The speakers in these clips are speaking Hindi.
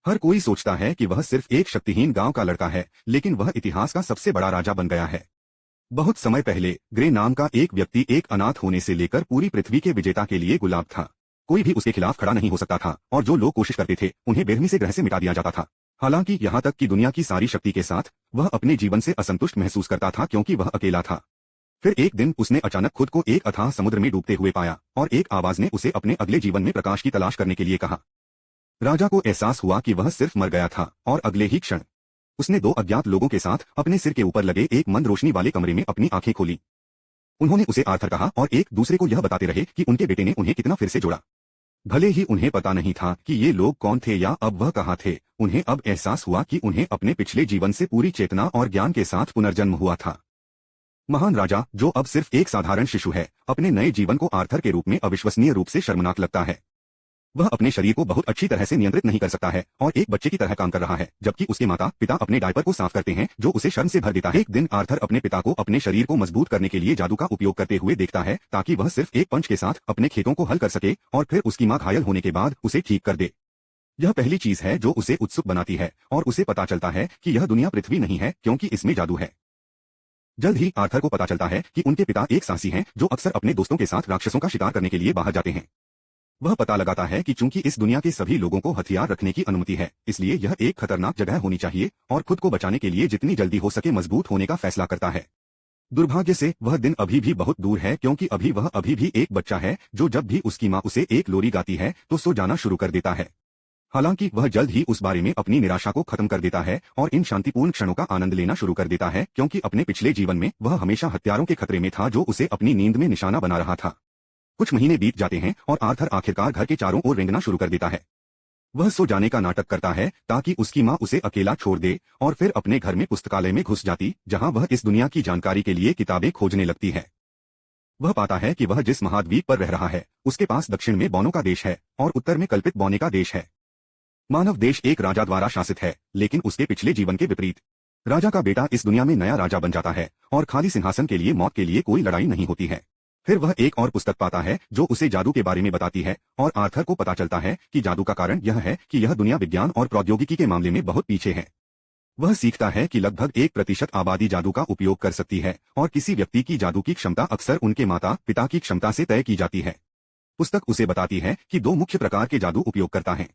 हर कोई सोचता है कि वह सिर्फ एक शक्तिहीन गांव का लड़का है, लेकिन वह इतिहास का सबसे बड़ा राजा बन गया है। बहुत समय पहले ग्रे नाम का एक व्यक्ति एक अनाथ होने से लेकर पूरी पृथ्वी के विजेता के लिए गुलाब था। कोई भी उसके खिलाफ खड़ा नहीं हो सकता था और जो लोग कोशिश करते थे उन्हें बेरहमी से ग्रह से मिटा दिया जाता था। हालांकि यहाँ तक कि दुनिया की सारी शक्ति के साथ वह अपने जीवन से असंतुष्ट महसूस करता था, क्योंकि वह अकेला था। फिर एक दिन उसने अचानक खुद को एक अथाह समुद्र में डूबते हुए पाया और एक आवाज ने उसे अपने अगले जीवन में प्रकाश की तलाश करने के लिए कहा। राजा को एहसास हुआ कि वह सिर्फ मर गया था और अगले ही क्षण उसने दो अज्ञात लोगों के साथ अपने सिर के ऊपर लगे एक मंद रोशनी वाले कमरे में अपनी आंखें खोली। उन्होंने उसे आर्थर कहा और एक दूसरे को यह बताते रहे कि उनके बेटे ने उन्हें कितना फिर से जोड़ा। भले ही उन्हें पता नहीं था कि ये लोग कौन थे या अब वह कहाँ थे, उन्हें अब एहसास हुआ कि उन्हें अपने पिछले जीवन से पूरी चेतना और ज्ञान के साथ पुनर्जन्म हुआ था। महान राजा, जो अब सिर्फ एक साधारण शिशु है, अपने नए जीवन को आर्थर के रूप में अविश्वसनीय रूप से शर्मनाक लगता है। वह अपने शरीर को बहुत अच्छी तरह से नियंत्रित नहीं कर सकता है और एक बच्चे की तरह काम कर रहा है, जबकि उसके माता पिता अपने डायपर को साफ करते हैं, जो उसे शर्म से भर देता है। एक दिन आर्थर अपने पिता को अपने शरीर को मजबूत करने के लिए जादू का उपयोग करते हुए देखता है, ताकि वह सिर्फ एक पंच के साथ अपने खेतों को हल कर सके और फिर उसकी मां घायल होने के बाद उसे ठीक कर दे। यह पहली चीज है जो उसे उत्सुक बनाती है और उसे पता चलता है कि यह दुनिया पृथ्वी नहीं है, क्योंकि इसमें जादू है। जल्द ही आर्थर को पता चलता है कि उनके पिता एक साहसी हैं जो अक्सर अपने दोस्तों के साथ राक्षसों का शिकार करने के लिए बाहर जाते हैं। वह पता लगाता है कि चूंकि इस दुनिया के सभी लोगों को हथियार रखने की अनुमति है, इसलिए यह एक खतरनाक जगह होनी चाहिए और खुद को बचाने के लिए जितनी जल्दी हो सके मजबूत होने का फैसला करता है। दुर्भाग्य से वह दिन अभी भी बहुत दूर है, क्योंकि वह अभी भी एक बच्चा है जो जब भी उसकी माँ उसे एक लोरी गाती है तो सो जाना शुरू कर देता है। हालांकि वह जल्द ही उस बारे में अपनी निराशा को खत्म कर देता है और इन शांतिपूर्ण क्षणों का आनंद लेना शुरू कर देता है, क्योंकि अपने पिछले जीवन में वह हमेशा हत्यारों के खतरे में था जो उसे अपनी नींद में निशाना बना रहा था। कुछ महीने बीत जाते हैं और आर्थर आखिरकार घर के चारों ओर रेंगना शुरू कर देता है। वह सो जाने का नाटक करता है ताकि उसकी माँ उसे अकेला छोड़ दे और फिर अपने घर में पुस्तकालय में घुस जाती, जहां वह इस दुनिया की जानकारी के लिए किताबें खोजने लगती है। वह पाता है कि वह जिस महाद्वीप पर रह रहा है उसके पास दक्षिण में बौनों का देश है और उत्तर में कल्पित बौने का देश है। मानव देश एक राजा द्वारा शासित है, लेकिन उसके पिछले जीवन के विपरीत। राजा का बेटा इस दुनिया में नया राजा बन जाता है और खाली सिंहासन के लिए मौत के लिए कोई लड़ाई नहीं होती है। फिर वह एक और पुस्तक पाता है जो उसे जादू के बारे में बताती है और आर्थर को पता चलता है कि जादू का कारण यह है कि यह दुनिया विज्ञान और प्रौद्योगिकी के मामले में बहुत पीछे है। वह सीखता है कि लगभग 1% आबादी जादू का उपयोग कर सकती है और किसी व्यक्ति की जादू की क्षमता अक्सर उनके माता पिता की क्षमता से तय की जाती है। पुस्तक उसे बताती है कि दो मुख्य प्रकार के जादू उपयोग करता है।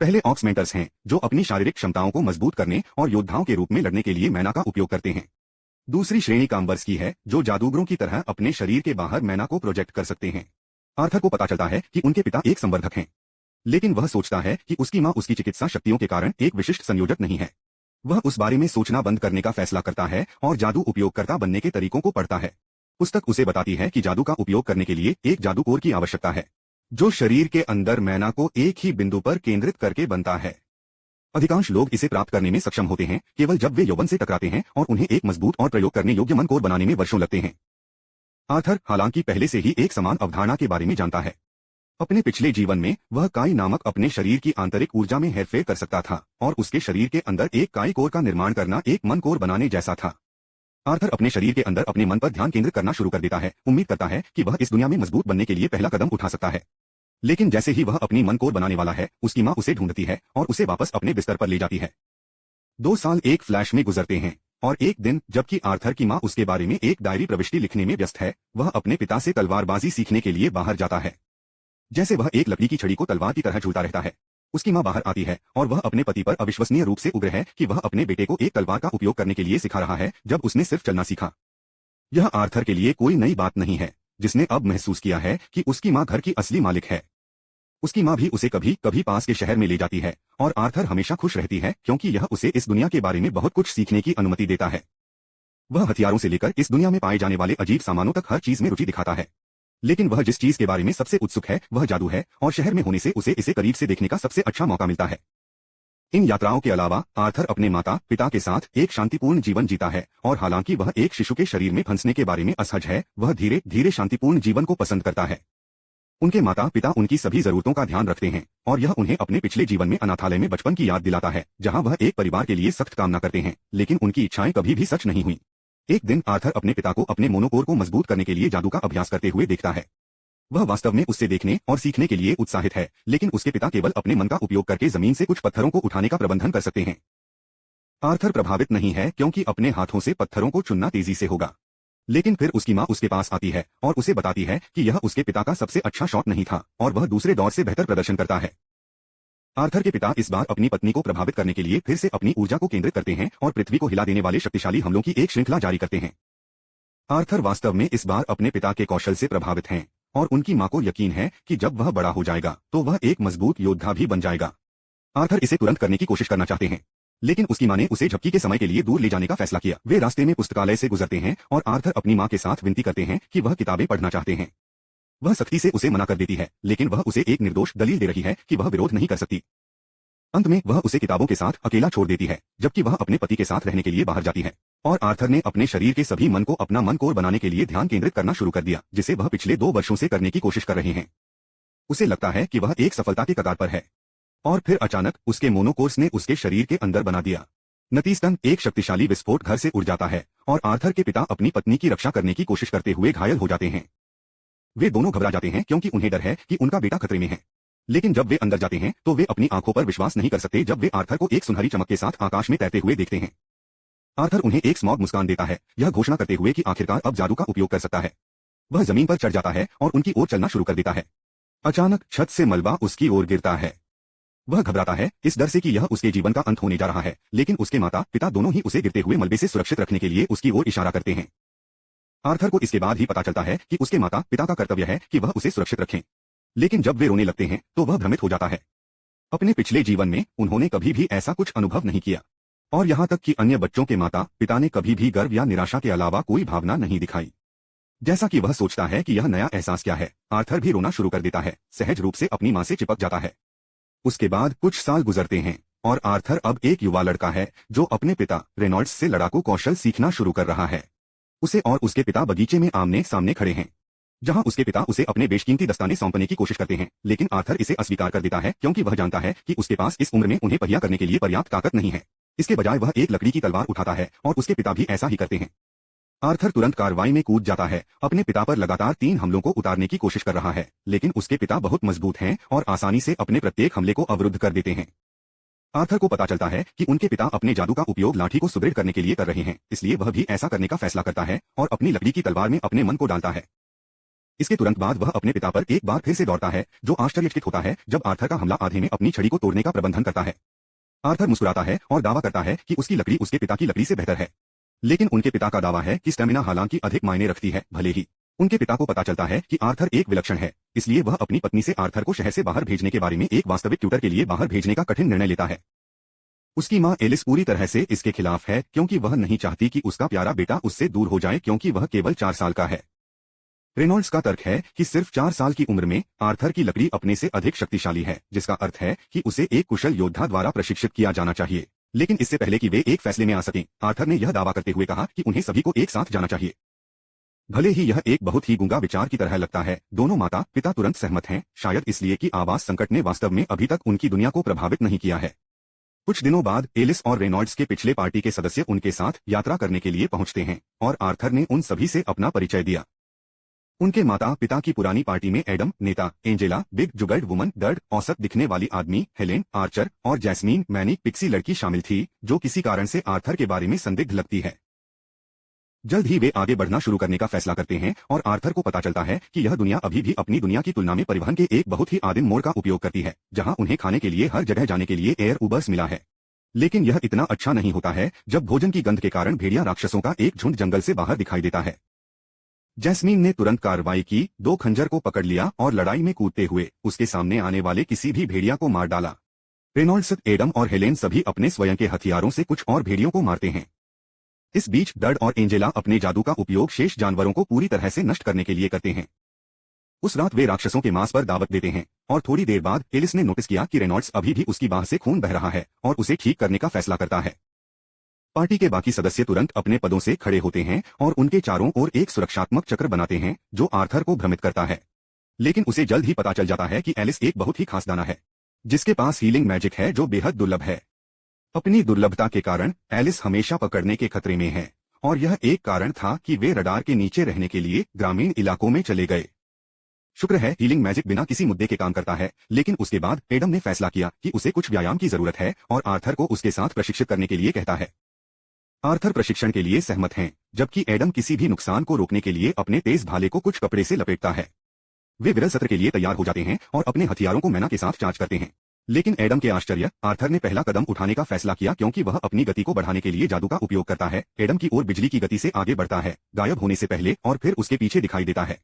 पहले ऑक्समेंटर्स हैं जो अपनी शारीरिक क्षमताओं को मजबूत करने और योद्धाओं के रूप में लड़ने के लिए मैना का उपयोग करते हैं। दूसरी श्रेणी काम्बर्स की है जो जादूगरों की तरह अपने शरीर के बाहर मैना को प्रोजेक्ट कर सकते हैं। आर्थर को पता चलता है कि उनके पिता एक संवर्धक हैं, लेकिन वह सोचता है कि उसकी मां उसकी चिकित्सा शक्तियों के कारण एक विशिष्ट संयोजक नहीं है। वह उस बारे में सोचना बंद करने का फैसला करता है और जादू उपयोगकर्ता बनने के तरीकों को पढ़ता है। पुस्तक उसे बताती है कि जादू का उपयोग करने के लिए एक जादूकोर की आवश्यकता है, जो शरीर के अंदर मैना को एक ही बिंदु पर केंद्रित करके बनता है। अधिकांश लोग इसे प्राप्त करने में सक्षम होते हैं केवल जब वे यौवन से टकराते हैं और उन्हें एक मजबूत और प्रयोग करने योग्य मन कोर बनाने में वर्षों लगते हैं। आर्थर हालांकि पहले से ही एक समान अवधारणा के बारे में जानता है। अपने पिछले जीवन में वह काई नामक अपने शरीर की आंतरिक ऊर्जा में हेरफेर कर सकता था और उसके शरीर के अंदर एक काई कोर का निर्माण करना एक मन कोर बनाने जैसा था। आर्थर अपने शरीर के अंदर अपने मन पर ध्यान केंद्रित करना शुरू कर देता है, उम्मीद करता है कि वह इस दुनिया में मजबूत बनने के लिए पहला कदम उठा सकता है। लेकिन जैसे ही वह अपनी मन कोर बनाने वाला है, उसकी मां उसे ढूंढती है और उसे वापस अपने बिस्तर पर ले जाती है। 2 साल एक फ्लैश में गुजरते हैं और एक दिन जबकि आर्थर की मां उसके बारे में एक डायरी प्रविष्टि लिखने में व्यस्त है, वह अपने पिता से तलवारबाजी सीखने के लिए बाहर जाता है। जैसे वह एक लकड़ी की छड़ी को तलवार की तरह झूलता रहता है, उसकी मां बाहर आती है और वह अपने पति पर अविश्वसनीय रूप से उग्र है कि वह अपने बेटे को एक तलवार का उपयोग करने के लिए सिखा रहा है जब उसने सिर्फ चलना सीखा। यह आर्थर के लिए कोई नई बात नहीं है, जिसने अब महसूस किया है कि उसकी मां घर की असली मालिक है। उसकी मां भी उसे कभी कभी पास के शहर में ले जाती है और आर्थर हमेशा खुश रहती है, क्योंकि यह उसे इस दुनिया के बारे में बहुत कुछ सीखने की अनुमति देता है। वह हथियारों से लेकर इस दुनिया में पाए जाने वाले अजीब सामानों तक हर चीज में रुचि दिखाता है, लेकिन वह जिस चीज के बारे में सबसे उत्सुक है वह जादू है और शहर में होने से उसे इसे करीब से देखने का सबसे अच्छा मौका मिलता है। इन यात्राओं के अलावा आर्थर अपने माता पिता के साथ एक शांतिपूर्ण जीवन जीता है और हालांकि वह एक शिशु के शरीर में फंसने के बारे में असहज है, वह धीरे धीरे शांतिपूर्ण जीवन को पसंद करता है। उनके माता पिता उनकी सभी जरूरतों का ध्यान रखते हैं और यह उन्हें अपने पिछले जीवन में अनाथालय में बचपन की याद दिलाता है, जहां वह एक परिवार के लिए सख्त कामना करते हैं, लेकिन उनकी इच्छाएं कभी भी सच नहीं हुई। एक दिन आर्थर अपने पिता को अपने मोनोकोर को मजबूत करने के लिए जादू का अभ्यास करते हुए देखता है। वह वास्तव में उससे देखने और सीखने के लिए उत्साहित है, लेकिन उसके पिता केवल अपने मन का उपयोग करके जमीन से कुछ पत्थरों को उठाने का प्रबंधन कर सकते हैं। आर्थर प्रभावित नहीं है क्योंकि अपने हाथों से पत्थरों को चुनना तेजी से होगा। लेकिन फिर उसकी मां उसके पास आती है और उसे बताती है कि यह उसके पिता का सबसे अच्छा शॉट नहीं था और वह दूसरे दौर से बेहतर प्रदर्शन करता है। आर्थर के पिता इस बार अपनी पत्नी को प्रभावित करने के लिए फिर से अपनी ऊर्जा को केंद्रित करते हैं और पृथ्वी को हिला देने वाले शक्तिशाली हमलों की एक श्रृंखला जारी करते हैं। आर्थर वास्तव में इस बार अपने पिता के कौशल से प्रभावित हैं और उनकी मां को यकीन है कि जब वह बड़ा हो जाएगा तो वह एक मजबूत योद्धा भी बन जाएगा। आर्थर इसे तुरंत करने की कोशिश करना चाहते हैं, लेकिन उसकी मां ने उसे झपकी के समय के लिए दूर ले जाने का फैसला किया। वे रास्ते में पुस्तकालय से गुजरते हैं और आर्थर अपनी मां के साथ विनती करते हैं कि वह किताबें पढ़ना चाहते हैं। वह सख्ती से उसे मना कर देती है, लेकिन वह उसे एक निर्दोष दलील दे रही है कि वह विरोध नहीं कर सकती। अंत में वह उसे किताबों के साथ अकेला छोड़ देती है, जबकि वह अपने पति के साथ रहने के लिए बाहर जाती है। और आर्थर ने अपने शरीर के सभी मन को अपना मन कोर बनाने के लिए ध्यान केंद्रित करना शुरू कर दिया, जिसे वह पिछले 2 वर्षों से करने की कोशिश कर रहे हैं। उसे लगता है कि वह एक सफलता के कगार पर है, और फिर अचानक उसके मोनोकोर्स ने उसके शरीर के अंदर बना दिया। नतीजतन एक शक्तिशाली विस्फोट घर से उड़ जाता है और आर्थर के पिता अपनी पत्नी की रक्षा करने की कोशिश करते हुए घायल हो जाते हैं। वे दोनों घबरा जाते हैं क्योंकि उन्हें डर है कि उनका बेटा खतरे में है। लेकिन जब वे अंदर जाते हैं तो वे अपनी आंखों पर विश्वास नहीं कर सकते जब वे आर्थर को एक सुनहरी चमक के साथ आकाश में तैरते हुए देखते हैं। आर्थर उन्हें एक स्मॉग मुस्कान देता है, यह घोषणा करते हुए कि आखिरकार अब जादू का उपयोग कर सकता है। वह जमीन पर चढ़ जाता है और उनकी ओर चलना शुरू कर देता है। अचानक छत से मलबा उसकी ओर गिरता है। वह घबराता है, इस डर से कि यह उसके जीवन का अंत होने जा रहा है, लेकिन उसके माता पिता दोनों ही उसे गिरते हुए मलबे से सुरक्षित रखने के लिए उसकी ओर इशारा करते हैं। आर्थर को इसके बाद ही पता चलता है कि उसके माता पिता का कर्तव्य है कि वह उसे सुरक्षित रखें। लेकिन जब वे रोने लगते हैं तो वह भ्रमित हो जाता है। अपने पिछले जीवन में उन्होंने कभी भी ऐसा कुछ अनुभव नहीं किया, और यहाँ तक कि अन्य बच्चों के माता पिता ने कभी भी गर्व या निराशा के अलावा कोई भावना नहीं दिखाई। जैसा कि वह सोचता है कि यह नया एहसास क्या है, आर्थर भी रोना शुरू कर देता है, सहज रूप से अपनी मां से चिपक जाता है। उसके बाद कुछ साल गुजरते हैं और आर्थर अब एक युवा लड़का है जो अपने पिता रेनॉल्ड्स से लड़ाकू कौशल सीखना शुरू कर रहा है। उसे और उसके पिता बगीचे में आमने सामने खड़े हैं, जहां उसके पिता उसे अपने बेशकीमती दस्ताने सौंपने की कोशिश करते हैं, लेकिन आर्थर इसे अस्वीकार कर देता है क्योंकि वह जानता है कि उसके पास इस उम्र में उन्हें पहिया करने के लिए पर्याप्त ताकत नहीं है। इसके बजाय वह एक लकड़ी की तलवार उठाता है और उसके पिता भी ऐसा ही करते हैं। आर्थर तुरंत कार्रवाई में कूद जाता है, अपने पिता पर लगातार 3 हमलों को उतारने की कोशिश कर रहा है, लेकिन उसके पिता बहुत मजबूत हैं और आसानी से अपने प्रत्येक हमले को अवरुद्ध कर देते हैं। आर्थर को पता चलता है कि उनके पिता अपने जादू का उपयोग लाठी को सुदृढ़ करने के लिए कर रहे हैं, इसलिए वह भी ऐसा करने का फैसला करता है और अपनी लकड़ी की तलवार में अपने मन को डालता है। इसके तुरंत बाद वह अपने पिता पर एक बार फिर से दौड़ता है, जो आश्चर्यचकित होता है जब आर्थर का हमला आधे में अपनी छड़ी को तोड़ने का प्रबंधन करता है। आर्थर मुस्कुराता है और दावा करता है कि उसकी लकड़ी उसके पिता की लकड़ी से बेहतर है, लेकिन उनके पिता का दावा है कि स्टेमिना हालांकि अधिक मायने रखती है। भले ही उनके पिता को पता चलता है कि आर्थर एक विलक्षण है, इसलिए वह अपनी पत्नी से आर्थर को शहर से बाहर भेजने के बारे में एक वास्तविक ट्यूटर के लिए बाहर भेजने का कठिन निर्णय लेता है। उसकी मां एलिस पूरी तरह से इसके खिलाफ है क्योंकि वह नहीं चाहती कि उसका प्यारा बेटा उससे दूर हो जाए क्योंकि वह केवल 4 साल का है। रेनॉल्ड्स का तर्क है कि सिर्फ 4 साल की उम्र में आर्थर की लकड़ी अपने से अधिक शक्तिशाली है, जिसका अर्थ है कि उसे एक कुशल योद्धा द्वारा प्रशिक्षित किया जाना चाहिए। लेकिन इससे पहले कि वे एक फैसले में आ सकें, आर्थर ने यह दावा करते हुए कहा कि उन्हें सभी को एक साथ जाना चाहिए। भले ही यह एक बहुत ही गूंगा विचार की तरह लगता है, दोनों माता पिता तुरंत सहमत हैं, शायद इसलिए कि आवास संकट ने वास्तव में अभी तक उनकी दुनिया को प्रभावित नहीं किया है। कुछ दिनों बाद एलिस और रेनॉल्ड्स के पिछले पार्टी के सदस्य उनके साथ यात्रा करने के लिए पहुंचते हैं और आर्थर ने उन सभी से अपना परिचय दिया। उनके माता पिता की पुरानी पार्टी में एडम, नेता, एंजेला, बिग जुगर्ड वुमन, डर्ड, औसत दिखने वाली आदमी, हेलेन, आर्चर और जैस्मीन, मैनिक पिक्सी लड़की शामिल थी, जो किसी कारण से आर्थर के बारे में संदिग्ध लगती है। जल्द ही वे आगे बढ़ना शुरू करने का फैसला करते हैं और आर्थर को पता चलता है कि यह दुनिया अभी भी अपनी दुनिया की तुलना में परिवहन के एक बहुत ही आदिम मोड का उपयोग करती है, जहां उन्हें खाने के लिए हर जगह जाने के लिए एयर उबर्स मिला है। लेकिन यह इतना अच्छा नहीं होता है जब भोजन की गंध के कारण भेड़िया राक्षसों का एक झुंड जंगल से बाहर दिखाई देता है। जैस्मीन ने तुरंत कार्रवाई की, 2 खंजर को पकड़ लिया और लड़ाई में कूदते हुए उसके सामने आने वाले किसी भी भेड़िया को मार डाला। रेनॉल्ड्स, एडम और हेलेन सभी अपने स्वयं के हथियारों से कुछ और भेड़ियों को मारते हैं। इस बीच डर्ड और एंजेला अपने जादू का उपयोग शेष जानवरों को पूरी तरह से नष्ट करने के लिए करते हैं। उस रात वे राक्षसों के मांस पर दावत देते हैं और थोड़ी देर बाद एलिस ने नोटिस किया कि रेनॉल्ड्स अभी भी उसकी बाह से खून बह रहा है और उसे ठीक करने का फैसला करता है। पार्टी के बाकी सदस्य तुरंत अपने पदों से खड़े होते हैं और उनके चारों ओर एक सुरक्षात्मक चक्र बनाते हैं जो आर्थर को भ्रमित करता है। लेकिन उसे जल्द ही पता चल जाता है कि एलिस एक बहुत ही खास दाना है, जिसके पास हीलिंग मैजिक है जो बेहद दुर्लभ है। अपनी दुर्लभता के कारण एलिस हमेशा पकड़ने के खतरे में है और यह एक कारण था कि वे रडार के नीचे रहने के लिए ग्रामीण इलाकों में चले गए। शुक्र है हीलिंग मैजिक बिना किसी मुद्दे के काम करता है, लेकिन उसके बाद एडम ने फैसला किया कि उसे कुछ व्यायाम की जरूरत है और आर्थर को उसके साथ प्रशिक्षित करने के लिए कहता है। आर्थर प्रशिक्षण के लिए सहमत हैं, जबकि एडम किसी भी नुकसान को रोकने के लिए अपने तेज भाले को कुछ कपड़े से लपेटता है। वे विरल सत्र के लिए तैयार हो जाते हैं और अपने हथियारों को मैना के साथ चार्ज करते हैं। लेकिन एडम के आश्चर्य, आर्थर ने पहला कदम उठाने का फैसला किया क्योंकि वह अपनी गति को बढ़ाने के लिए जादू का उपयोग करता है। एडम की ओर बिजली की गति से आगे बढ़ता है, गायब होने से पहले और फिर उसके पीछे दिखाई देता है।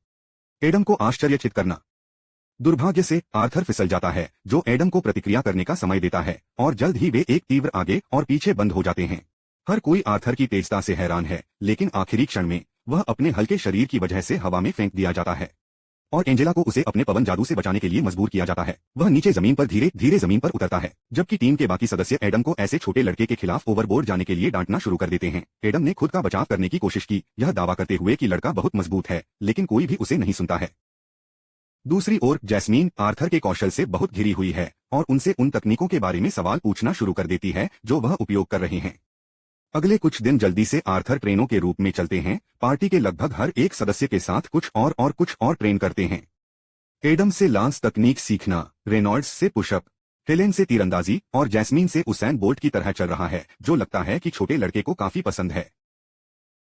एडम को आश्चर्यचकित करना। दुर्भाग्य से आर्थर फिसल जाता है, जो एडम को प्रतिक्रिया करने का समय देता है, और जल्द ही वे एक तीव्र आगे और पीछे बंद हो जाते हैं। हर कोई आर्थर की तेजता से हैरान है, लेकिन आखिरी क्षण में वह अपने हल्के शरीर की वजह से हवा में फेंक दिया जाता है और एंजेला को उसे अपने पवन जादू से बचाने के लिए मजबूर किया जाता है। वह नीचे जमीन पर धीरे धीरे जमीन पर उतरता है, जबकि टीम के बाकी सदस्य एडम को ऐसे छोटे लड़के के खिलाफ ओवरबोर्ड जाने के लिए डांटना शुरू कर देते हैं। एडम ने खुद का बचाव करने की कोशिश की, यह दावा करते हुए कि लड़का बहुत मजबूत है, लेकिन कोई भी उसे नहीं सुनता है। दूसरी ओर जैस्मीन आर्थर के कौशल से बहुत घिरी हुई है और उनसे उन तकनीकों के बारे में सवाल पूछना शुरू कर देती है जो वह उपयोग कर रहे हैं। अगले कुछ दिन जल्दी से आर्थर ट्रेनों के रूप में चलते हैं। पार्टी के लगभग हर एक सदस्य के साथ कुछ और ट्रेन करते हैं। एडम से लांस तकनीक सीखना, रेनॉल्ड्स से पुशअप, हेलेन से तीरंदाजी और जैस्मीन से उसैन बोल्ट की तरह चल रहा है, जो लगता है कि छोटे लड़के को काफी पसंद है।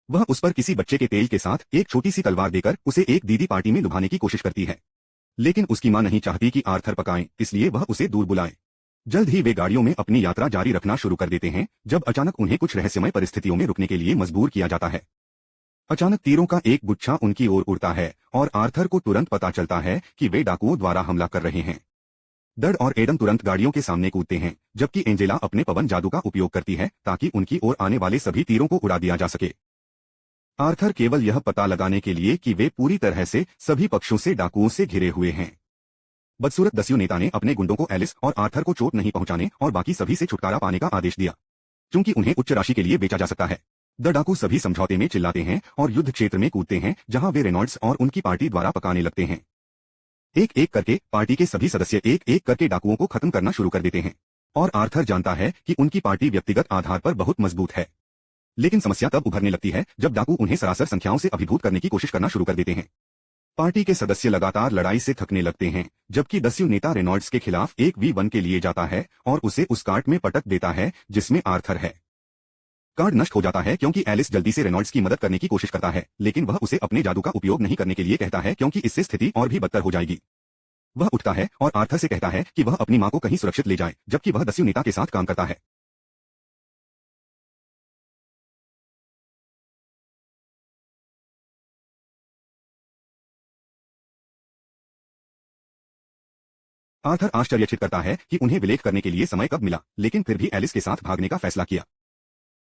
वह उस पर किसी बच्चे के तेल के साथ एक छोटी सी तलवार देकर उसे एक दीदी पार्टी में लुभाने की कोशिश करती है, लेकिन उसकी मां नहीं चाहती कि आर्थर पकाएं, इसलिए वह उसे दूर बुलाए। जल्द ही वे गाड़ियों में अपनी यात्रा जारी रखना शुरू कर देते हैं, जब अचानक उन्हें कुछ रहस्यमय परिस्थितियों में रुकने के लिए मजबूर किया जाता है। अचानक तीरों का एक गुच्छा उनकी ओर उड़ता है और आर्थर को तुरंत पता चलता है कि वे डाकुओं द्वारा हमला कर रहे हैं। डड और एडम तुरंत गाड़ियों के सामने कूदते हैं, जबकि एंजेला अपने पवन जादू का उपयोग करती है ताकि उनकी ओर आने वाले सभी तीरों को उड़ा दिया जा सके। आर्थर केवल यह पता लगाने के लिए कि वे पूरी तरह से सभी पक्षों से डाकुओं से घिरे हुए हैं। बदसूरत दस्यु नेता ने अपने गुंडों को एलिस और आर्थर को चोट नहीं पहुंचाने और बाकी सभी से छुटकारा पाने का आदेश दिया, क्योंकि उन्हें उच्च राशि के लिए बेचा जा सकता है। द डाकू सभी समझौते में चिल्लाते हैं और युद्ध क्षेत्र में कूदते हैं, जहां वे रेनॉल्ड्स और उनकी पार्टी द्वारा पकाने लगते हैं। एक एक करके पार्टी के सभी सदस्य एक एक करके डाकुओं को खत्म करना शुरू कर देते हैं और आर्थर जानता है कि उनकी पार्टी व्यक्तिगत आधार पर बहुत मजबूत है। लेकिन समस्या तब उभरने लगती है जब डाकू उन्हें सरासर संख्याओं से अभिभूत करने की कोशिश करना शुरू कर देते हैं। पार्टी के सदस्य लगातार लड़ाई से थकने लगते हैं, जबकि दस्यु नेता रेनॉल्ड्स के खिलाफ एक V1 के लिए जाता है और उसे उस कार्ट में पटक देता है जिसमें आर्थर है। कार्ड नष्ट हो जाता है क्योंकि एलिस जल्दी से रेनॉल्ड्स की मदद करने की कोशिश करता है, लेकिन वह उसे अपने जादू का उपयोग नहीं करने के लिए कहता है क्योंकि इससे स्थिति और भी बदतर हो जाएगी। वह उठता है और आर्थर से कहता है कि वह अपनी मां को कहीं सुरक्षित ले जाए, जबकि वह दस्यु नेता के साथ काम करता है। आर्थर आश्चर्यचकित करता है कि उन्हें विलेख करने के लिए समय कब मिला, लेकिन फिर भी एलिस के साथ भागने का फैसला किया।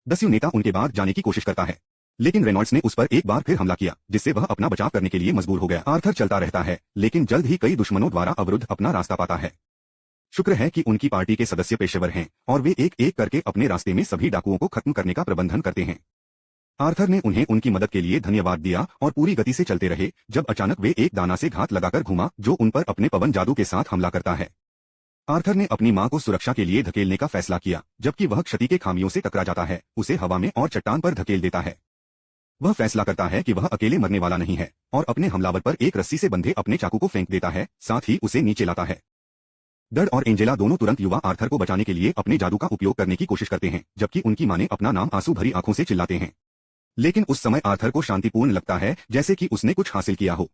दस्यु नेता उनके बाद जाने की कोशिश करता है, लेकिन रेनॉल्ड्स ने उस पर एक बार फिर हमला किया, जिससे वह अपना बचाव करने के लिए मजबूर हो गया। आर्थर चलता रहता है, लेकिन जल्द ही कई दुश्मनों द्वारा अवरुद्ध अपना रास्ता पाता है। शुक्र है कि उनकी पार्टी के सदस्य पेशेवर हैं और वे एक एक करके अपने रास्ते में सभी डाकुओं को खत्म करने का प्रबंधन करते हैं। आर्थर ने उन्हें उनकी मदद के लिए धन्यवाद दिया और पूरी गति से चलते रहे, जब अचानक वे एक दाना से घात लगाकर घुमा जो उन पर अपने पवन जादू के साथ हमला करता है। आर्थर ने अपनी मां को सुरक्षा के लिए धकेलने का फैसला किया, जबकि वह क्षति के खामियों से टकरा जाता है, उसे हवा में और चट्टान पर धकेल देता है। वह फैसला करता है कि वह अकेले मरने वाला नहीं है और अपने हमलावर पर एक रस्सी से बंधे अपने चाकू को फेंक देता है, साथ ही उसे नीचे लाता है। डड और एंजेला दोनों तुरंत युवा आर्थर को बचाने के लिए अपने जादू का उपयोग करने की कोशिश करते हैं, जबकि उनकी मां ने अपना नाम आंसू भरी आंखों से चिल्लाते हैं। लेकिन उस समय आर्थर को शांतिपूर्ण लगता है, जैसे कि उसने कुछ हासिल किया हो।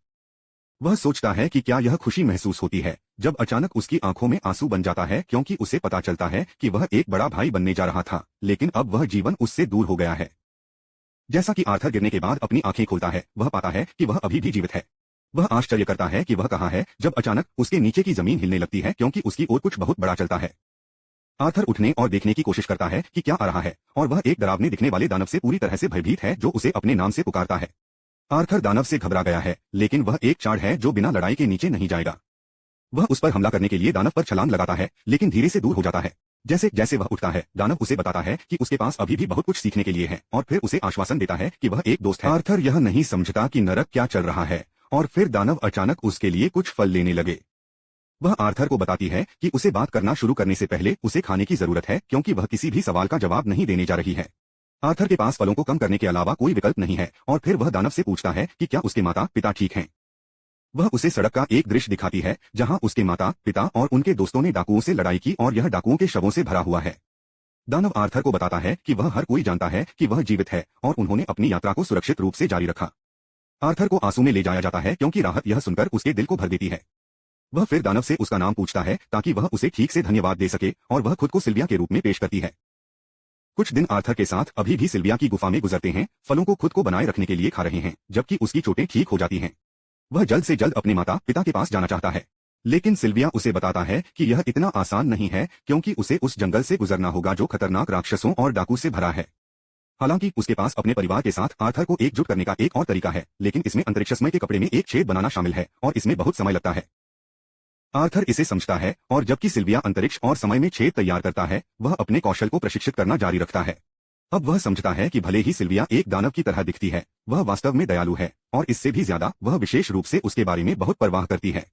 वह सोचता है कि क्या यह खुशी महसूस होती है, जब अचानक उसकी आंखों में आंसू बन जाता है क्योंकि उसे पता चलता है कि वह एक बड़ा भाई बनने जा रहा था, लेकिन अब वह जीवन उससे दूर हो गया है। जैसा कि आर्थर गिरने के बाद अपनी आंखें खोलता है, वह पाता है कि वह अभी भी जीवित है। वह आश्चर्य करता है कि वह कहाँ है, जब अचानक उसके नीचे की जमीन हिलने लगती है क्योंकि उसकी ओर कुछ बहुत बड़ा चलता है। आर्थर उठने और देखने की कोशिश करता है कि क्या आ रहा है, और वह एक डरावने दिखने वाले दानव से पूरी तरह से भयभीत है जो उसे अपने नाम से पुकारता है। आर्थर दानव से घबरा गया है, लेकिन वह एक चाड़ है जो बिना लड़ाई के नीचे नहीं जाएगा। वह उस पर हमला करने के लिए दानव पर छलांग लगाता है, लेकिन धीरे से दूर हो जाता है। जैसे जैसे वह उठता है, दानव उसे बताता है कि उसके पास अभी भी बहुत कुछ सीखने के लिए है और फिर उसे आश्वासन देता है कि वह एक दोस्त है। आर्थर यह नहीं समझता कि नरक क्या चल रहा है, और फिर दानव अचानक उसके लिए कुछ फल लेने लगे। वह आर्थर को बताती है कि उसे बात करना शुरू करने से पहले उसे खाने की जरूरत है, क्योंकि वह किसी भी सवाल का जवाब नहीं देने जा रही है। आर्थर के पास फलों को कम करने के अलावा कोई विकल्प नहीं है, और फिर वह दानव से पूछता है कि क्या उसके माता पिता ठीक हैं। वह उसे सड़क का एक दृश्य दिखाती है जहां उसके माता पिता और उनके दोस्तों ने डाकुओं से लड़ाई की और यह डाकुओं के शवों से भरा हुआ है। दानव आर्थर को बताता है कि वह हर कोई जानता है कि वह जीवित है और उन्होंने अपनी यात्रा को सुरक्षित रूप से जारी रखा। आर्थर को आंसू में ले जाया जाता है क्योंकि राहत यह सुनकर उसके दिल को भर देती है। वह फिर दानव से उसका नाम पूछता है ताकि वह उसे ठीक से धन्यवाद दे सके और वह खुद को सिल्विया के रूप में पेश करती है। कुछ दिन आर्थर के साथ अभी भी सिल्विया की गुफा में गुजरते हैं, फलों को खुद को बनाए रखने के लिए खा रहे हैं, जबकि उसकी चोटें ठीक हो जाती हैं। वह जल्द से जल्द अपने माता पिता के पास जाना चाहता है, लेकिन सिल्विया उसे बताता है कि यह इतना आसान नहीं है क्योंकि उसे उस जंगल से गुजरना होगा जो खतरनाक राक्षसों और डाकू से भरा है। हालांकि उसके पास अपने परिवार के साथ आर्थर को एकजुट करने का एक और तरीका है, लेकिन इसमें अंतरिक्षमय के कपड़े में एक छेद बनाना शामिल है और इसमें बहुत समय लगता है। आर्थर इसे समझता है और जबकि सिल्विया अंतरिक्ष और समय में छेद तैयार करता है, वह अपने कौशल को प्रशिक्षित करना जारी रखता है। अब वह समझता है कि भले ही सिल्विया एक दानव की तरह दिखती है, वह वास्तव में दयालु है और इससे भी ज्यादा वह विशेष रूप से उसके बारे में बहुत परवाह करती है।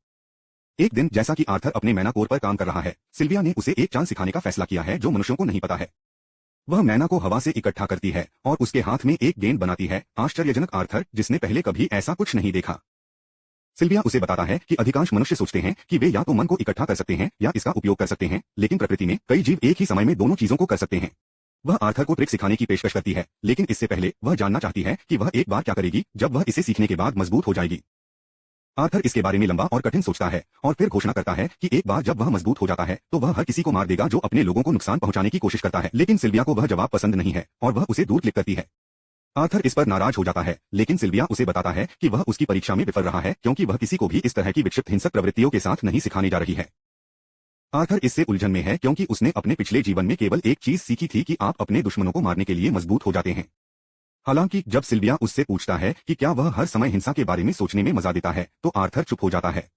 एक दिन जैसा कि आर्थर अपने मैनाकोर पर काम कर रहा है, सिल्विया ने उसे एक चाल सिखाने का फैसला किया है जो मनुष्यों को नहीं पता है। वह मैना को हवा से इकट्ठा करती है और उसके हाथ में एक गेंद बनाती है। आश्चर्यजनक आर्थर, जिसने पहले कभी ऐसा कुछ नहीं देखा। सिल्विया उसे बताता है कि अधिकांश मनुष्य सोचते हैं कि वे या तो मन को इकट्ठा कर सकते हैं या इसका उपयोग कर सकते हैं, लेकिन प्रकृति में कई जीव एक ही समय में दोनों चीजों को कर सकते हैं। वह आर्थर को ट्रिक सिखाने की पेशकश करती है, लेकिन इससे पहले वह जानना चाहती है कि वह एक बार क्या करेगी जब वह इसे सीखने के बाद मजबूत हो जाएगी। आर्थर इसके बारे में लंबा और कठिन सोचता है और फिर घोषणा करता है कि एक बार जब वह मजबूत हो जाता है तो वह हर किसी को मार देगा जो अपने लोगों को नुकसान पहुंचाने की कोशिश करता है। लेकिन सिल्विया को वह जवाब पसंद नहीं है और वह उसे दूर क्लिक करती है। आर्थर इस पर नाराज हो जाता है, लेकिन सिल्विया उसे बताता है कि वह उसकी परीक्षा में विफल रहा है क्योंकि वह किसी को भी इस तरह की विक्षिप्त हिंसक प्रवृत्तियों के साथ नहीं सिखाने जा रही है। आर्थर इससे उलझन में है क्योंकि उसने अपने पिछले जीवन में केवल एक चीज सीखी थी कि आप अपने दुश्मनों को मारने के लिए मजबूत हो जाते हैं। हालांकि जब सिल्विया उससे पूछता है कि क्या वह हर समय हिंसा के बारे में सोचने में मजा देता है, तो आर्थर चुप हो जाता है।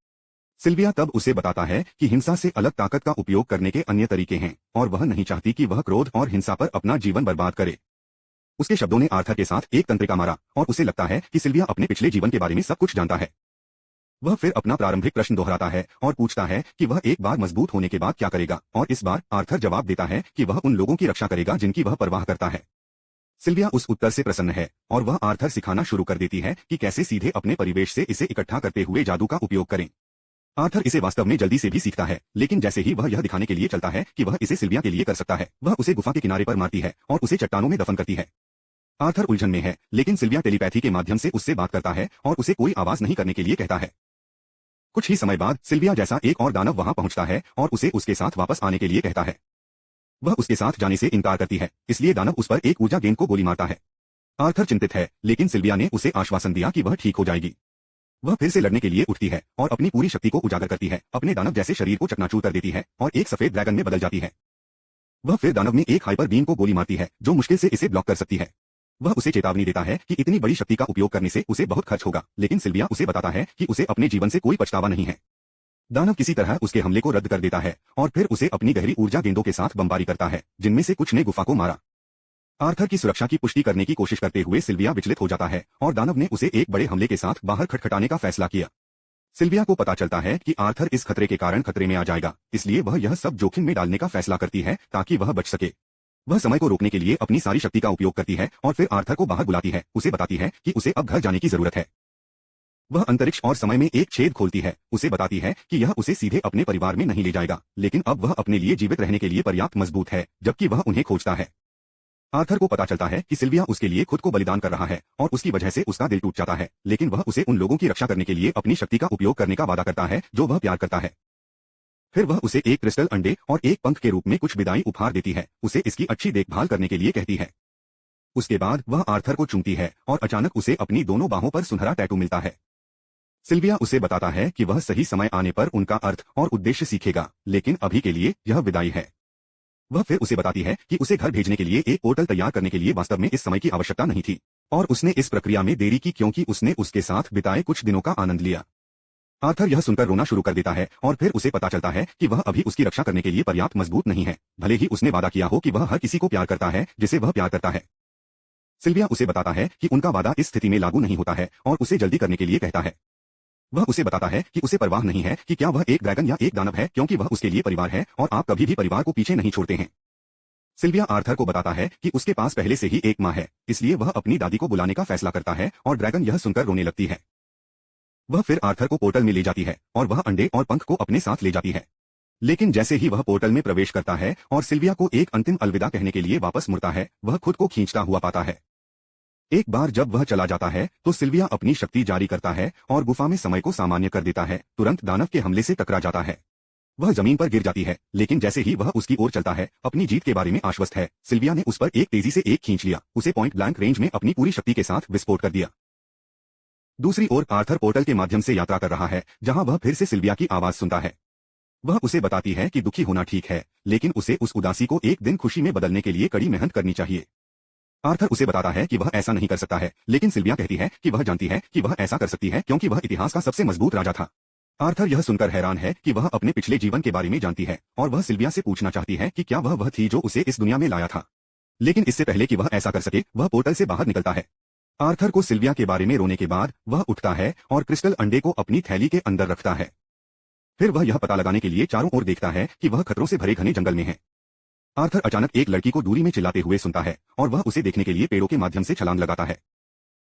सिल्विया तब उसे बताता है कि हिंसा से अलग ताकत का उपयोग करने के अन्य तरीके हैं और वह नहीं चाहती कि वह क्रोध और हिंसा पर अपना जीवन बर्बाद करे। उसके शब्दों ने आर्थर के साथ एक तंत्रिका मारा और उसे लगता है कि सिल्विया अपने पिछले जीवन के बारे में सब कुछ जानता है। वह फिर अपना प्रारंभिक प्रश्न दोहराता है और पूछता है कि वह एक बार मजबूत होने के बाद क्या करेगा, और इस बार आर्थर जवाब देता है कि वह उन लोगों की रक्षा करेगा जिनकी वह परवाह करता है। सिल्विया उस उत्तर से प्रसन्न है और वह आर्थर सिखाना शुरू कर देती है कि कैसे सीधे अपने परिवेश से इसे इकट्ठा करते हुए जादू का उपयोग करें। आर्थर इसे वास्तव में जल्दी से भी सीखता है, लेकिन जैसे ही वह यह दिखाने के लिए चलता है कि वह इसे सिल्विया के लिए कर सकता है, वह उसे गुफा के किनारे पर मारती है और उसे चट्टानों में दफन करती है। आर्थर उलझन में है, लेकिन सिल्विया टेलीपैथी के माध्यम से उससे बात करता है और उसे कोई आवाज नहीं करने के लिए कहता है। कुछ ही समय बाद सिल्विया जैसा एक और दानव वहां पहुंचता है और उसे उसके साथ वापस आने के लिए कहता है। वह उसके साथ जाने से इनकार करती है, इसलिए दानव उस पर एक ऊर्जा गेंद को गोली मारता है। आर्थर चिंतित है, लेकिन सिल्विया ने उसे आश्वासन दिया कि वह ठीक हो जाएगी। वह फिर से लड़ने के लिए उठती है और अपनी पूरी शक्ति को उजागर करती है, अपने दानव जैसे शरीर को चकनाचूर कर देती है और एक सफेद ड्रैगन में बदल जाती है। वह फिर दानव में एक हाइपर बीम को गोली मारती है जो मुश्किल से इसे ब्लॉक कर सकती है। वह उसे चेतावनी देता है कि इतनी बड़ी शक्ति का उपयोग करने से उसे बहुत खर्च होगा, लेकिन सिल्विया उसे बताता है कि उसे अपने जीवन से कोई पछतावा नहीं है। दानव किसी तरह उसके हमले को रद्द कर देता है और फिर उसे अपनी गहरी ऊर्जा गेंदों के साथ बमबारी करता है, जिनमें से कुछ ने गुफा को मारा। आर्थर की सुरक्षा की पुष्टि करने की कोशिश करते हुए सिल्विया विचलित हो जाता है और दानव ने उसे एक बड़े हमले के साथ बाहर खटखटाने का फैसला किया। सिल्विया को पता चलता है कि आर्थर इस खतरे के कारण खतरे में आ जाएगा, इसलिए वह यह सब जोखिम में डालने का फैसला करती है ताकि वह बच सके। वह समय को रोकने के लिए अपनी सारी शक्ति का उपयोग करती है और फिर आर्थर को बाहर बुलाती है, उसे बताती है कि उसे अब घर जाने की जरूरत है। वह अंतरिक्ष और समय में एक छेद खोलती है, उसे बताती है कि यह उसे सीधे अपने परिवार में नहीं ले जाएगा, लेकिन अब वह अपने लिए जीवित रहने के लिए पर्याप्त मजबूत है, जबकि वह उन्हें खोजता है। आर्थर को पता चलता है कि सिल्विया उसके लिए खुद को बलिदान कर रहा है और उसकी वजह से उसका दिल टूट जाता है, लेकिन वह उसे उन लोगों की रक्षा करने के लिए अपनी शक्ति का उपयोग करने का वादा करता है जो वह प्यार करता है। फिर वह उसे एक क्रिस्टल अंडे और एक पंख के रूप में कुछ विदाई उपहार देती है, उसे इसकी अच्छी देखभाल करने के लिए कहती है। उसके बाद वह आर्थर को चूमती है और अचानक उसे अपनी दोनों बाहों पर सुनहरा टैटू मिलता है। सिल्विया उसे बताता है कि वह सही समय आने पर उनका अर्थ और उद्देश्य सीखेगा, लेकिन अभी के लिए यह विदाई है। वह फिर उसे बताती है कि उसे घर भेजने के लिए एक पोर्टल तैयार करने के लिए वास्तव में इस समय की आवश्यकता नहीं थी और उसने इस प्रक्रिया में देरी की क्योंकि उसने उसके साथ बिताए कुछ दिनों का आनंद लिया। आर्थर यह सुनकर रोना शुरू कर देता है और फिर उसे पता चलता है कि वह अभी उसकी रक्षा करने के लिए पर्याप्त मजबूत नहीं है, भले ही उसने वादा किया हो कि वह हर किसी को प्यार करता है जिसे वह प्यार करता है। सिल्विया उसे बताता है कि उनका वादा इस स्थिति में लागू नहीं होता है और उसे जल्दी करने के लिए कहता है। वह उसे बताता है कि उसे परवाह नहीं है कि क्या वह एक ड्रैगन या एक दानव है, क्योंकि वह उसके लिए परिवार है और आप कभी भी परिवार को पीछे नहीं छोड़ते हैं। सिल्विया आर्थर को बताता है कि उसके पास पहले से ही एक माँ है, इसलिए वह अपनी दादी को बुलाने का फैसला करता है और ड्रैगन यह सुनकर रोने लगती है। वह फिर आर्थर को पोर्टल में ले जाती है और वह अंडे और पंख को अपने साथ ले जाती है। लेकिन जैसे ही वह पोर्टल में प्रवेश करता है और सिल्विया को एक अंतिम अलविदा कहने के लिए वापस मुड़ता है, वह खुद को खींचता हुआ पाता है। एक बार जब वह चला जाता है तो सिल्विया अपनी शक्ति जारी करता है और गुफा में समय को सामान्य कर देता है। तुरंत दानव के हमले से टकरा जाता है। वह जमीन पर गिर जाती है, लेकिन जैसे ही वह उसकी ओर चलता है, अपनी जीत के बारे में आश्वस्त है, सिल्विया ने उस पर एक तेजी से एक खींच लिया, उसे पॉइंट ब्लैंक रेंज में अपनी पूरी शक्ति के साथ विस्फोट कर दिया। दूसरी ओर आर्थर पोर्टल के माध्यम से यात्रा कर रहा है, जहां वह फिर से सिल्विया की आवाज सुनता है। वह उसे बताती है कि दुखी होना ठीक है, लेकिन उसे उस उदासी को एक दिन खुशी में बदलने के लिए कड़ी मेहनत करनी चाहिए। आर्थर उसे बताता है कि वह ऐसा नहीं कर सकता है, लेकिन सिल्विया कहती है कि वह जानती है कि वह ऐसा कर सकती है क्योंकि वह इतिहास का सबसे मजबूत राजा था। आर्थर यह सुनकर हैरान है कि वह अपने पिछले जीवन के बारे में जानती है और वह सिल्विया से पूछना चाहती है कि क्या वह थी जो उसे इस दुनिया में लाया था। लेकिन इससे पहले कि वह ऐसा कर सके, वह पोर्टल से बाहर निकलता है। आर्थर को सिल्विया के बारे में रोने के बाद वह उठता है और क्रिस्टल अंडे को अपनी थैली के अंदर रखता है। फिर वह यह पता लगाने के लिए चारों ओर देखता है कि वह खतरों से भरे घने जंगल में है। आर्थर अचानक एक लड़की को दूरी में चिल्लाते हुए सुनता है और वह उसे देखने के लिए पेड़ों के माध्यम से छलांग लगाता है।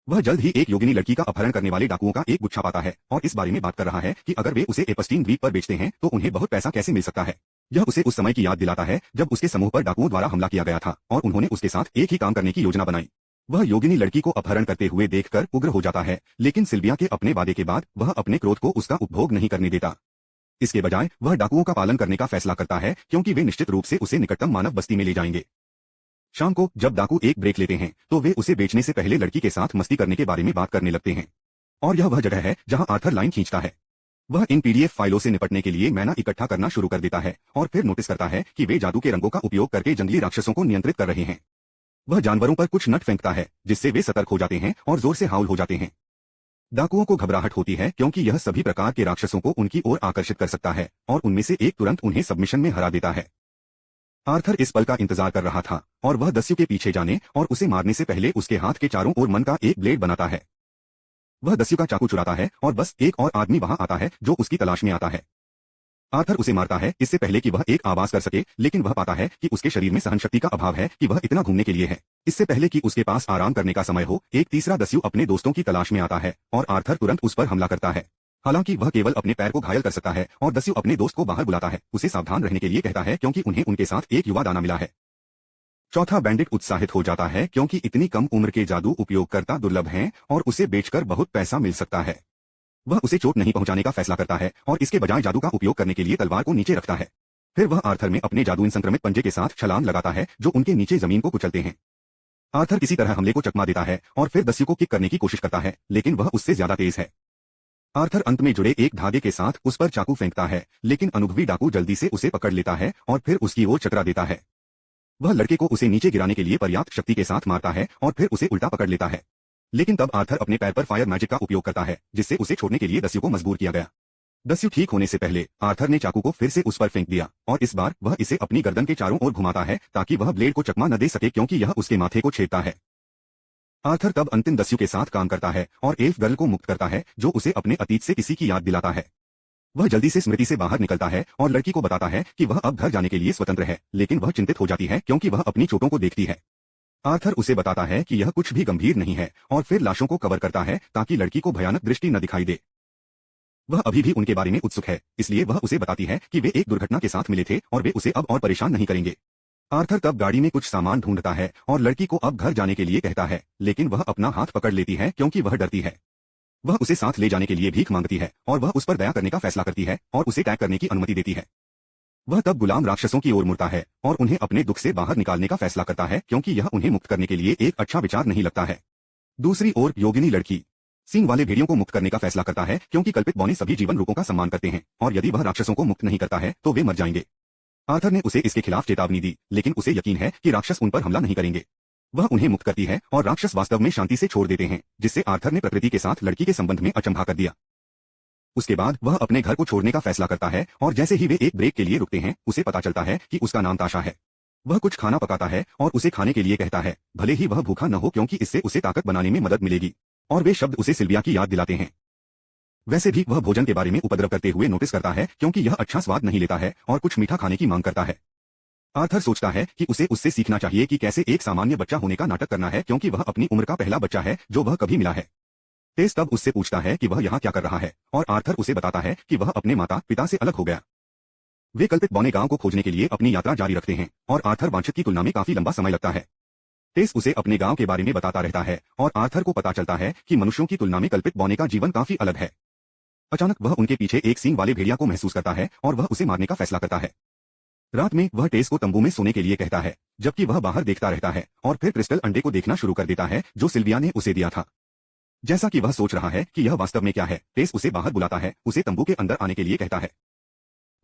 वह जल्द ही एक योगिनी लड़की का अपहरण करने वाले डाकुओं का एक गुच्छा पाता है और इस बारे में बात कर रहा है कि अगर वे उसे एपस्टीन द्वीप पर बेचते हैं तो उन्हें बहुत पैसा कैसे मिल सकता है। यह उसे उस समय की याद दिलाता है जब उसके समूह पर डाकुओं द्वारा हमला किया गया था और उन्होंने उसके साथ एक ही काम करने की योजना बनाई। वह योगिनी लड़की को अपहरण करते हुए देखकर उग्र हो जाता है, लेकिन सिल्विया के अपने वादे के बाद वह अपने क्रोध को उसका उपभोग नहीं करने देता। इसके बजाय वह डाकुओं का पालन करने का फैसला करता है क्योंकि वे निश्चित रूप से उसे निकटतम मानव बस्ती में ले जाएंगे। शाम को जब डाकू एक ब्रेक लेते हैं तो वे उसे बेचने से पहले लड़की के साथ मस्ती करने के बारे में बात करने लगते हैं और यह वह जगह है जहां आर्थर लाइन खींचता है। वह इन पीडीएफ फाइलों से निपटने के लिए मैना इकट्ठा करना शुरू कर देता है और फिर नोटिस करता है कि वे जादू के रंगों का उपयोग करके जंगली राक्षसों को नियंत्रित कर रहे हैं। वह जानवरों पर कुछ नट फेंकता है जिससे वे सतर्क हो जाते हैं और जोर से हाउल हो जाते हैं। डाकुओं को घबराहट होती है क्योंकि यह सभी प्रकार के राक्षसों को उनकी ओर आकर्षित कर सकता है और उनमें से एक तुरंत उन्हें सबमिशन में हरा देता है। आर्थर इस पल का इंतजार कर रहा था और वह दस्यु के पीछे जाने और उसे मारने से पहले उसके हाथ के चारों ओर मन का एक ब्लेड बनाता है। वह दस्यु का चाकू चुराता है और बस एक और आदमी वहां आता है जो उसकी तलाश में आता है। आर्थर उसे मारता है इससे पहले कि वह एक आवाज कर सके, लेकिन वह पाता है कि उसके शरीर में सहनशक्ति का अभाव है कि वह इतना घूमने के लिए है। इससे पहले कि उसके पास आराम करने का समय हो, एक तीसरा दस्यु अपने दोस्तों की तलाश में आता है और आर्थर तुरंत उस पर हमला करता है। हालांकि वह केवल अपने पैर को घायल कर सकता है और दस्यु अपने दोस्त को बाहर बुलाता है, उसे सावधान रहने के लिए कहता है क्योंकि उन्हें उनके साथ एक युवा दाना मिला है। चौथा बैंडिट उत्साहित हो जाता है क्योंकि इतनी कम उम्र के जादू उपयोगकर्ता दुर्लभ हैं और उसे बेचकर बहुत पैसा मिल सकता है। वह उसे चोट नहीं पहुंचाने का फैसला करता है और इसके बजाय जादू का उपयोग करने के लिए तलवार को नीचे रखता है। फिर वह आर्थर में अपने जादुइन संक्रमित पंजे के साथ छलांग लगाता है जो उनके नीचे जमीन को कुचलते हैं। आर्थर किसी तरह हमले को चकमा देता है और फिर दस्यु को किक करने की कोशिश करता है, लेकिन वह उससे ज्यादा तेज है। आर्थर अंत में जुड़े एक धागे के साथ उस पर चाकू फेंकता है, लेकिन अनुभवी डाकू जल्दी से उसे पकड़ लेता है और फिर उसकी ओर चकरा देता है। वह लड़के को उसे नीचे गिराने के लिए पर्याप्त शक्ति के साथ मारता है और फिर उसे उल्टा पकड़ लेता है। लेकिन तब आर्थर अपने पैर पर फायर मैजिक का उपयोग करता है जिससे उसे छोड़ने के लिए दस्यु को मजबूर किया गया। दस्यु ठीक होने से पहले आर्थर ने चाकू को फिर से उस पर फेंक दिया और इस बार वह इसे अपनी गर्दन के चारों ओर घुमाता है ताकि वह ब्लेड को चकमा न दे सके क्योंकि यह उसके माथे को छेदता है। आर्थर तब अंतिम दस्यु के साथ काम करता है और एल्फ गर्ल को मुक्त करता है जो उसे अपने अतीत से किसी की याद दिलाता है। वह जल्दी से स्मृति से बाहर निकलता है और लड़की को बताता है कि वह अब घर जाने के लिए स्वतंत्र है, लेकिन वह चिंतित हो जाती है क्योंकि वह अपनी चोटों को देखती है। आर्थर उसे बताता है कि यह कुछ भी गंभीर नहीं है और फिर लाशों को कवर करता है ताकि लड़की को भयानक दृष्टि न दिखाई दे। वह अभी भी उनके बारे में उत्सुक है, इसलिए वह उसे बताती है कि वे एक दुर्घटना के साथ मिले थे और वे उसे अब और परेशान नहीं करेंगे। आर्थर तब गाड़ी में कुछ सामान ढूंढता है और लड़की को अब घर जाने के लिए कहता है, लेकिन वह अपना हाथ पकड़ लेती है क्योंकि वह डरती है। वह उसे साथ ले जाने के लिए भीख मांगती है और वह उस पर दया करने का फैसला करती है और उसे टैग करने की अनुमति देती है। वह तब गुलाम राक्षसों की ओर मुड़ता है और उन्हें अपने दुख से बाहर निकालने का फैसला करता है क्योंकि यह उन्हें मुक्त करने के लिए एक अच्छा विचार नहीं लगता है। दूसरी ओर योगिनी लड़की सींग वाले भेड़ियों को मुक्त करने का फैसला करता है क्योंकि कल्पित बौने सभी जीवन रूपों का सम्मान करते हैं और यदि वह राक्षसों को मुक्त नहीं करता है तो वे मर जाएंगे। आर्थर ने उसे इसके खिलाफ चेतावनी दी, लेकिन उसे यकीन है कि राक्षस उन पर हमला नहीं करेंगे। वह उन्हें मुक्त करती है और राक्षस वास्तव में शांति से छोड़ देते हैं, जिससे आर्थर ने प्रकृति के साथ लड़की के संबंध में अचंभा कर दिया। उसके बाद वह अपने घर को छोड़ने का फैसला करता है और जैसे ही वे एक ब्रेक के लिए रुकते हैं उसे पता चलता है कि उसका नाम ताशा है। वह कुछ खाना पकाता है और उसे खाने के लिए कहता है, भले ही वह भूखा न हो क्योंकि इससे उसे ताकत बनाने में मदद मिलेगी। और वे शब्द उसे सिल्विया की याद दिलाते हैं। वैसे भी वह भोजन के बारे में उपद्रव करते हुए नोटिस करता है क्योंकि यह अच्छा स्वाद नहीं लेता है और कुछ मीठा खाने की मांग करता है। आर्थर सोचता है कि उसे उससे सीखना चाहिए कि कैसे एक सामान्य बच्चा होने का नाटक करना है क्योंकि वह अपनी उम्र का पहला बच्चा है जो वह कभी मिला है। टेस तब उससे पूछता है कि वह यहाँ क्या कर रहा है और आर्थर उसे बताता है कि वह अपने माता पिता से अलग हो गया। वे कल्पित बौने गांव को खोजने के लिए अपनी यात्रा जारी रखते हैं और आर्थर वांछित की तुलना में काफी लंबा समय लगता है। टेस उसे अपने गांव के बारे में बताता रहता है और आर्थर को पता चलता है कि मनुष्यों की तुलना में कल्पित बौने का जीवन काफी अलग है। अचानक वह उनके पीछे एक सींग वाले भेड़िया को महसूस करता है और वह उसे मारने का फैसला करता है। रात में वह टेस को तंबू में सोने के लिए कहता है, जबकि वह बाहर देखता रहता है और फिर क्रिस्टल अंडे को देखना शुरू कर देता है जो सिल्विया ने उसे दिया था। जैसा कि वह सोच रहा है कि यह वास्तव में क्या है, टेस उसे बाहर बुलाता है, उसे तंबू के अंदर आने के लिए कहता है।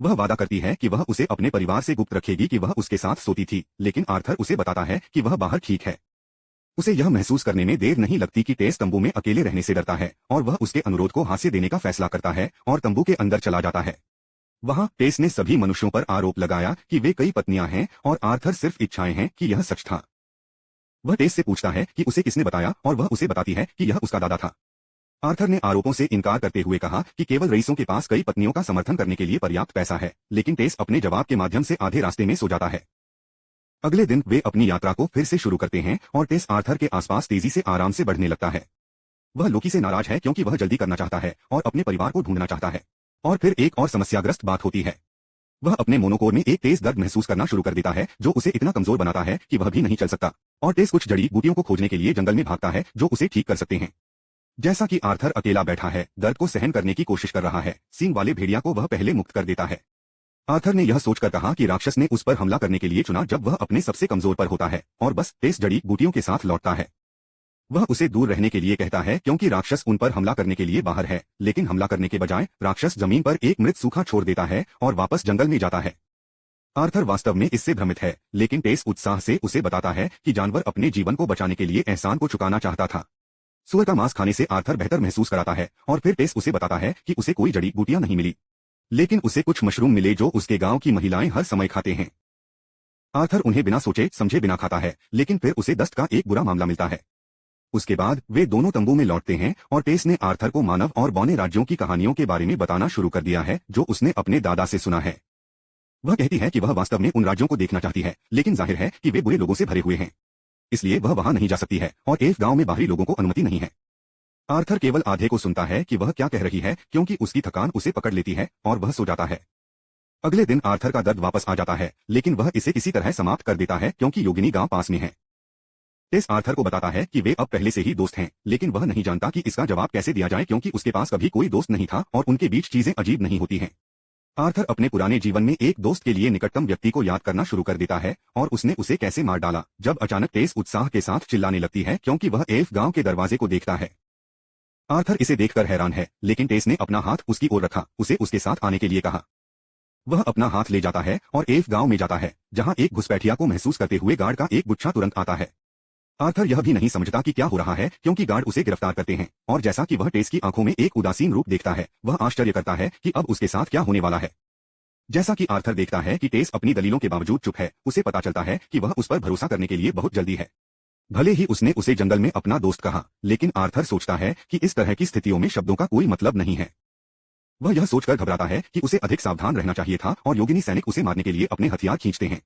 वह वादा करती है कि वह उसे अपने परिवार से गुप्त रखेगी कि वह उसके साथ सोती थी, लेकिन आर्थर उसे बताता है कि वह बाहर ठीक है। उसे यह महसूस करने में देर नहीं लगती कि टेस तंबू में अकेले रहने से डरता है और वह उसके अनुरोध को हास्य देने का फैसला करता है और तंबू के अंदर चला जाता है। वहां टेस ने सभी मनुष्यों पर आरोप लगाया कि वे कई पत्नियां हैं और आर्थर सिर्फ इच्छाएं हैं कि यह सच था। वह टेस से पूछता है कि उसे किसने बताया और वह उसे बताती है कि यह उसका दादा था। आर्थर ने आरोपों से इनकार करते हुए कहा कि केवल रईसों के पास कई पत्नियों का समर्थन करने के लिए पर्याप्त पैसा है, लेकिन टेस अपने जवाब के माध्यम से आधे रास्ते में सो जाता है। अगले दिन वे अपनी यात्रा को फिर से शुरू करते हैं और टेस आर्थर के आसपास तेजी से आराम से बढ़ने लगता है। वह लोकी से नाराज है क्योंकि वह जल्दी करना चाहता है और अपने परिवार को ढूंढना चाहता है। और फिर एक और समस्याग्रस्त बात होती है। वह अपने मोनोकोर में एक तेज दर्द महसूस करना शुरू कर देता है जो उसे इतना कमजोर बनाता है कि वह भी नहीं चल सकता। और टेस कुछ जड़ी बूटियों को खोजने के लिए जंगल में भागता है जो उसे ठीक कर सकते हैं। जैसा कि आर्थर अकेला बैठा है, दर्द को सहन करने की कोशिश कर रहा है, सींग वाले भेड़िया को वह पहले मुक्त कर देता है। आर्थर ने यह सोचकर कहा कि राक्षस ने उस पर हमला करने के लिए चुना जब वह अपने सबसे कमजोर पर होता है और बस टेस जड़ी बूटियों के साथ लौटता है। वह उसे दूर रहने के लिए कहता है क्योंकि राक्षस उन पर हमला करने के लिए बाहर है, लेकिन हमला करने के बजाय राक्षस जमीन पर एक मृत सूखा छोड़ देता है और वापस जंगल में जाता है। आर्थर वास्तव में इससे भ्रमित है, लेकिन टेस उत्साह से उसे बताता है कि जानवर अपने जीवन को बचाने के लिए एहसान को चुकाना चाहता था। सुअर का मांस खाने से आर्थर बेहतर महसूस कराता है और फिर टेस उसे बताता है कि उसे कोई जड़ी बूटियां नहीं मिली, लेकिन उसे कुछ मशरूम मिले जो उसके गांव की महिलाएं हर समय खाते हैं। आर्थर उन्हें बिना सोचे समझे बिना खाता है, लेकिन फिर उसे दस्त का एक बुरा मामला मिलता है। उसके बाद वे दोनों तंबू में लौटते हैं और टेस ने आर्थर को मानव और बौने राज्यों की कहानियों के बारे में बताना शुरू कर दिया है जो उसने अपने दादा से सुना है। वह कहती है कि वह वास्तव में उन राज्यों को देखना चाहती है, लेकिन जाहिर है कि वे बुरे लोगों से भरे हुए हैं, इसलिए वह वहां नहीं जा सकती है और एल्फ गांव में बाहरी लोगों को अनुमति नहीं है। आर्थर केवल आधे को सुनता है कि वह क्या कह रही है क्योंकि उसकी थकान उसे पकड़ लेती है और वह सो जाता है। अगले दिन आर्थर का दर्द वापस आ जाता है, लेकिन वह इसे किसी तरह समाप्त कर देता है क्योंकि योगिनी गांव पास में है। टेस आर्थर को बताता है कि वे अब पहले से ही दोस्त हैं, लेकिन वह नहीं जानता कि इसका जवाब कैसे दिया जाए क्योंकि उसके पास कभी कोई दोस्त नहीं था और उनके बीच चीजें अजीब नहीं होती हैं। आर्थर अपने पुराने जीवन में एक दोस्त के लिए निकटतम व्यक्ति को याद करना शुरू कर देता है और उसने उसे कैसे मार डाला, जब अचानक टेस उत्साह के साथ चिल्लाने लगती है क्योंकि वह एल्फ गांव के दरवाजे को देखता है। आर्थर इसे देखकर हैरान है, लेकिन टेस ने अपना हाथ उसकी ओर रखा, उसे उसके साथ आने के लिए कहा। वह अपना हाथ ले जाता है और एल्फ गांव में जाता है, जहां एक घुसपैठिया को महसूस करते हुए गार्ड का एक गुच्छा तुरंत आता है। आर्थर यह भी नहीं समझता कि क्या हो रहा है क्योंकि गार्ड उसे गिरफ्तार करते हैं और जैसा कि वह टेस की आंखों में एक उदासीन रूप देखता है, वह आश्चर्य करता है कि अब उसके साथ क्या होने वाला है। जैसा कि आर्थर देखता है कि टेस अपनी दलीलों के बावजूद चुप है, उसे पता चलता है कि वह उस पर भरोसा करने के लिए बहुत जल्दी है। भले ही उसने उसे जंगल में अपना दोस्त कहा, लेकिन आर्थर सोचता है कि इस तरह की स्थितियों में शब्दों का कोई मतलब नहीं है। वह यह सोचकर घबराता है कि उसे अधिक सावधान रहना चाहिए था और योगिनी सैनिक उसे मारने के लिए अपने हथियार खींचते हैं।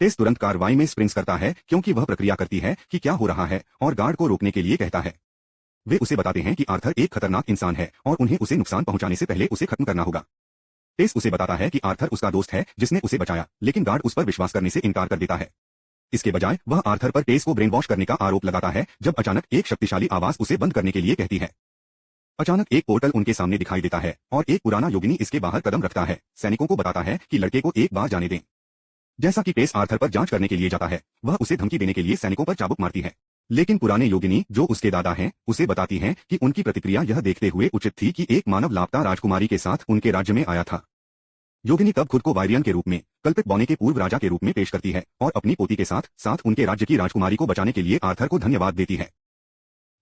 टेस तुरंत कार्रवाई में स्प्रिंग्स करता है क्योंकि वह प्रक्रिया करती है कि क्या हो रहा है और गार्ड को रोकने के लिए कहता है। वे उसे बताते हैं कि आर्थर एक खतरनाक इंसान है और उन्हें उसे नुकसान पहुंचाने से पहले उसे खत्म करना होगा। टेस उसे बताता है कि आर्थर उसका दोस्त है जिसने उसे बचाया, लेकिन गार्ड उस पर विश्वास करने से इनकार कर देता है। इसके बजाय वह आर्थर पर टेस को ब्रेन वॉश करने का आरोप लगाता है जब अचानक एक शक्तिशाली आवाज उसे बंद करने के लिए कहती है। अचानक एक पोर्टल उनके सामने दिखाई देता है और एक पुराना योगिनी इसके बाहर कदम रखता है, सैनिकों को बताता है कि लड़के को एक बार जाने दें। जैसा कि टेस आर्थर पर जांच करने के लिए जाता है, वह उसे धमकी देने के लिए सैनिकों पर चाबुक मारती है, लेकिन पुराने योगिनी जो उसके दादा हैं उसे बताती हैं कि उनकी प्रतिक्रिया यह देखते हुए उचित थी कि एक मानव लापता राजकुमारी के साथ उनके राज्य में आया था। योगिनी तब खुद को वायरियन के रूप में, कल्पित बौने के पूर्व राजा के रूप में पेश करती है और अपनी पोती के साथ साथ उनके राज्य की राजकुमारी को बचाने के लिए आर्थर को धन्यवाद देती है।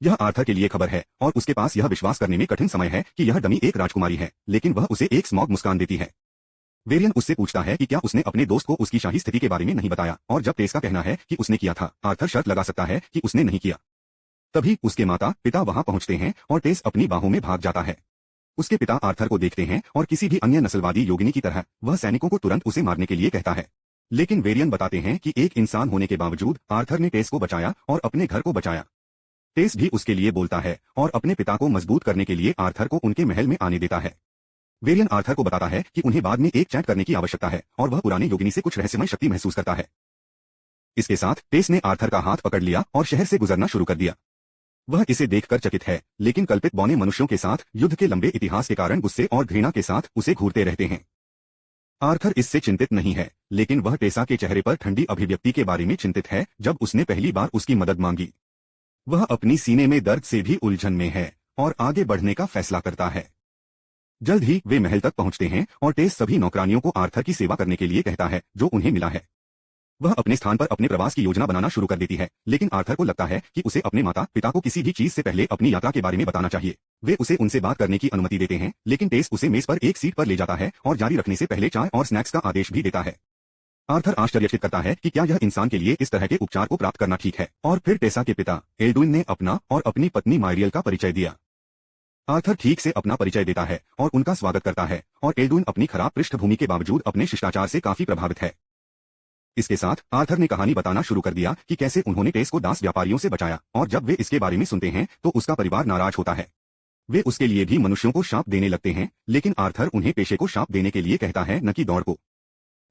यह आर्थर के लिए खबर है और उसके पास यह विश्वास करने में कठिन समय है कि यह डमी एक राजकुमारी है, लेकिन वह उसे एक स्मॉग मुस्कान देती है। वेरियन उससे पूछता है कि क्या उसने अपने दोस्त को उसकी शाही स्थिति के बारे में नहीं बताया, और जब टेस का कहना है कि उसने किया था, आर्थर शर्त लगा सकता है कि उसने नहीं किया। तभी उसके माता पिता वहां पहुंचते हैं और टेस अपनी बाहों में भाग जाता है। उसके पिता आर्थर को देखते हैं और किसी भी अन्य नस्लवादी योगिनी की तरह वह सैनिकों को तुरंत उसे मारने के लिए कहता है, लेकिन वेरियन बताते हैं कि एक इंसान होने के बावजूद आर्थर ने टेस को बचाया और अपने घर को बचाया। टेस भी उसके लिए बोलता है और अपने पिता को मजबूत करने के लिए आर्थर को उनके महल में आने देता है। वेरियन आर्थर को बताता है कि उन्हें बाद में एक चैट करने की आवश्यकता है और वह पुराने योगिनी से कुछ रहस्यमय शक्ति महसूस करता है। इसके साथ टेस ने आर्थर का हाथ पकड़ लिया और शहर से गुजरना शुरू कर दिया। वह इसे देखकर चकित है, लेकिन कल्पित बौने मनुष्यों के साथ युद्ध के लंबे इतिहास के कारण गुस्से और घृणा के साथ उसे घूरते रहते हैं। आर्थर इससे चिंतित नहीं है, लेकिन वह टेसा के चेहरे पर ठंडी अभिव्यक्ति के बारे में चिंतित है जब उसने पहली बार उसकी मदद मांगी। वह अपनी सीने में दर्द से भी उलझन में है और आगे बढ़ने का फैसला करता है। जल्द ही वे महल तक पहुंचते हैं और टेस सभी नौकरानियों को आर्थर की सेवा करने के लिए कहता है जो उन्हें मिला है। वह अपने स्थान पर अपने प्रवास की योजना बनाना शुरू कर देती है, लेकिन आर्थर को लगता है कि उसे अपने माता पिता को किसी भी चीज से पहले अपनी यात्रा के बारे में बताना चाहिए। वे उसे उनसे बात करने की अनुमति देते हैं, लेकिन टेस उसे मेज पर एक सीट पर ले जाता है और जारी रखने से पहले चाय और स्नैक्स का आदेश भी देता है। आर्थर आश्चर्यचकित करता है कि क्या यह इंसान के लिए इस तरह के उपचार को प्राप्त करना ठीक है, और फिर टेसा के पिता एल्डुइन ने अपना और अपनी पत्नी मायरियल का परिचय दिया। आर्थर ठीक से अपना परिचय देता है और उनका स्वागत करता है, और एल्डुइन अपनी खराब पृष्ठभूमि के बावजूद अपने शिष्टाचार से काफी प्रभावित है। इसके साथ आर्थर ने कहानी बताना शुरू कर दिया कि कैसे उन्होंने टेस को दास व्यापारियों से बचाया, और जब वे इसके बारे में सुनते हैं तो उसका परिवार नाराज होता है। वे उसके लिए भी मनुष्यों को शाप देने लगते हैं, लेकिन आर्थर उन्हें पेशे को शाप देने के लिए कहता है, न कि दौड़ को।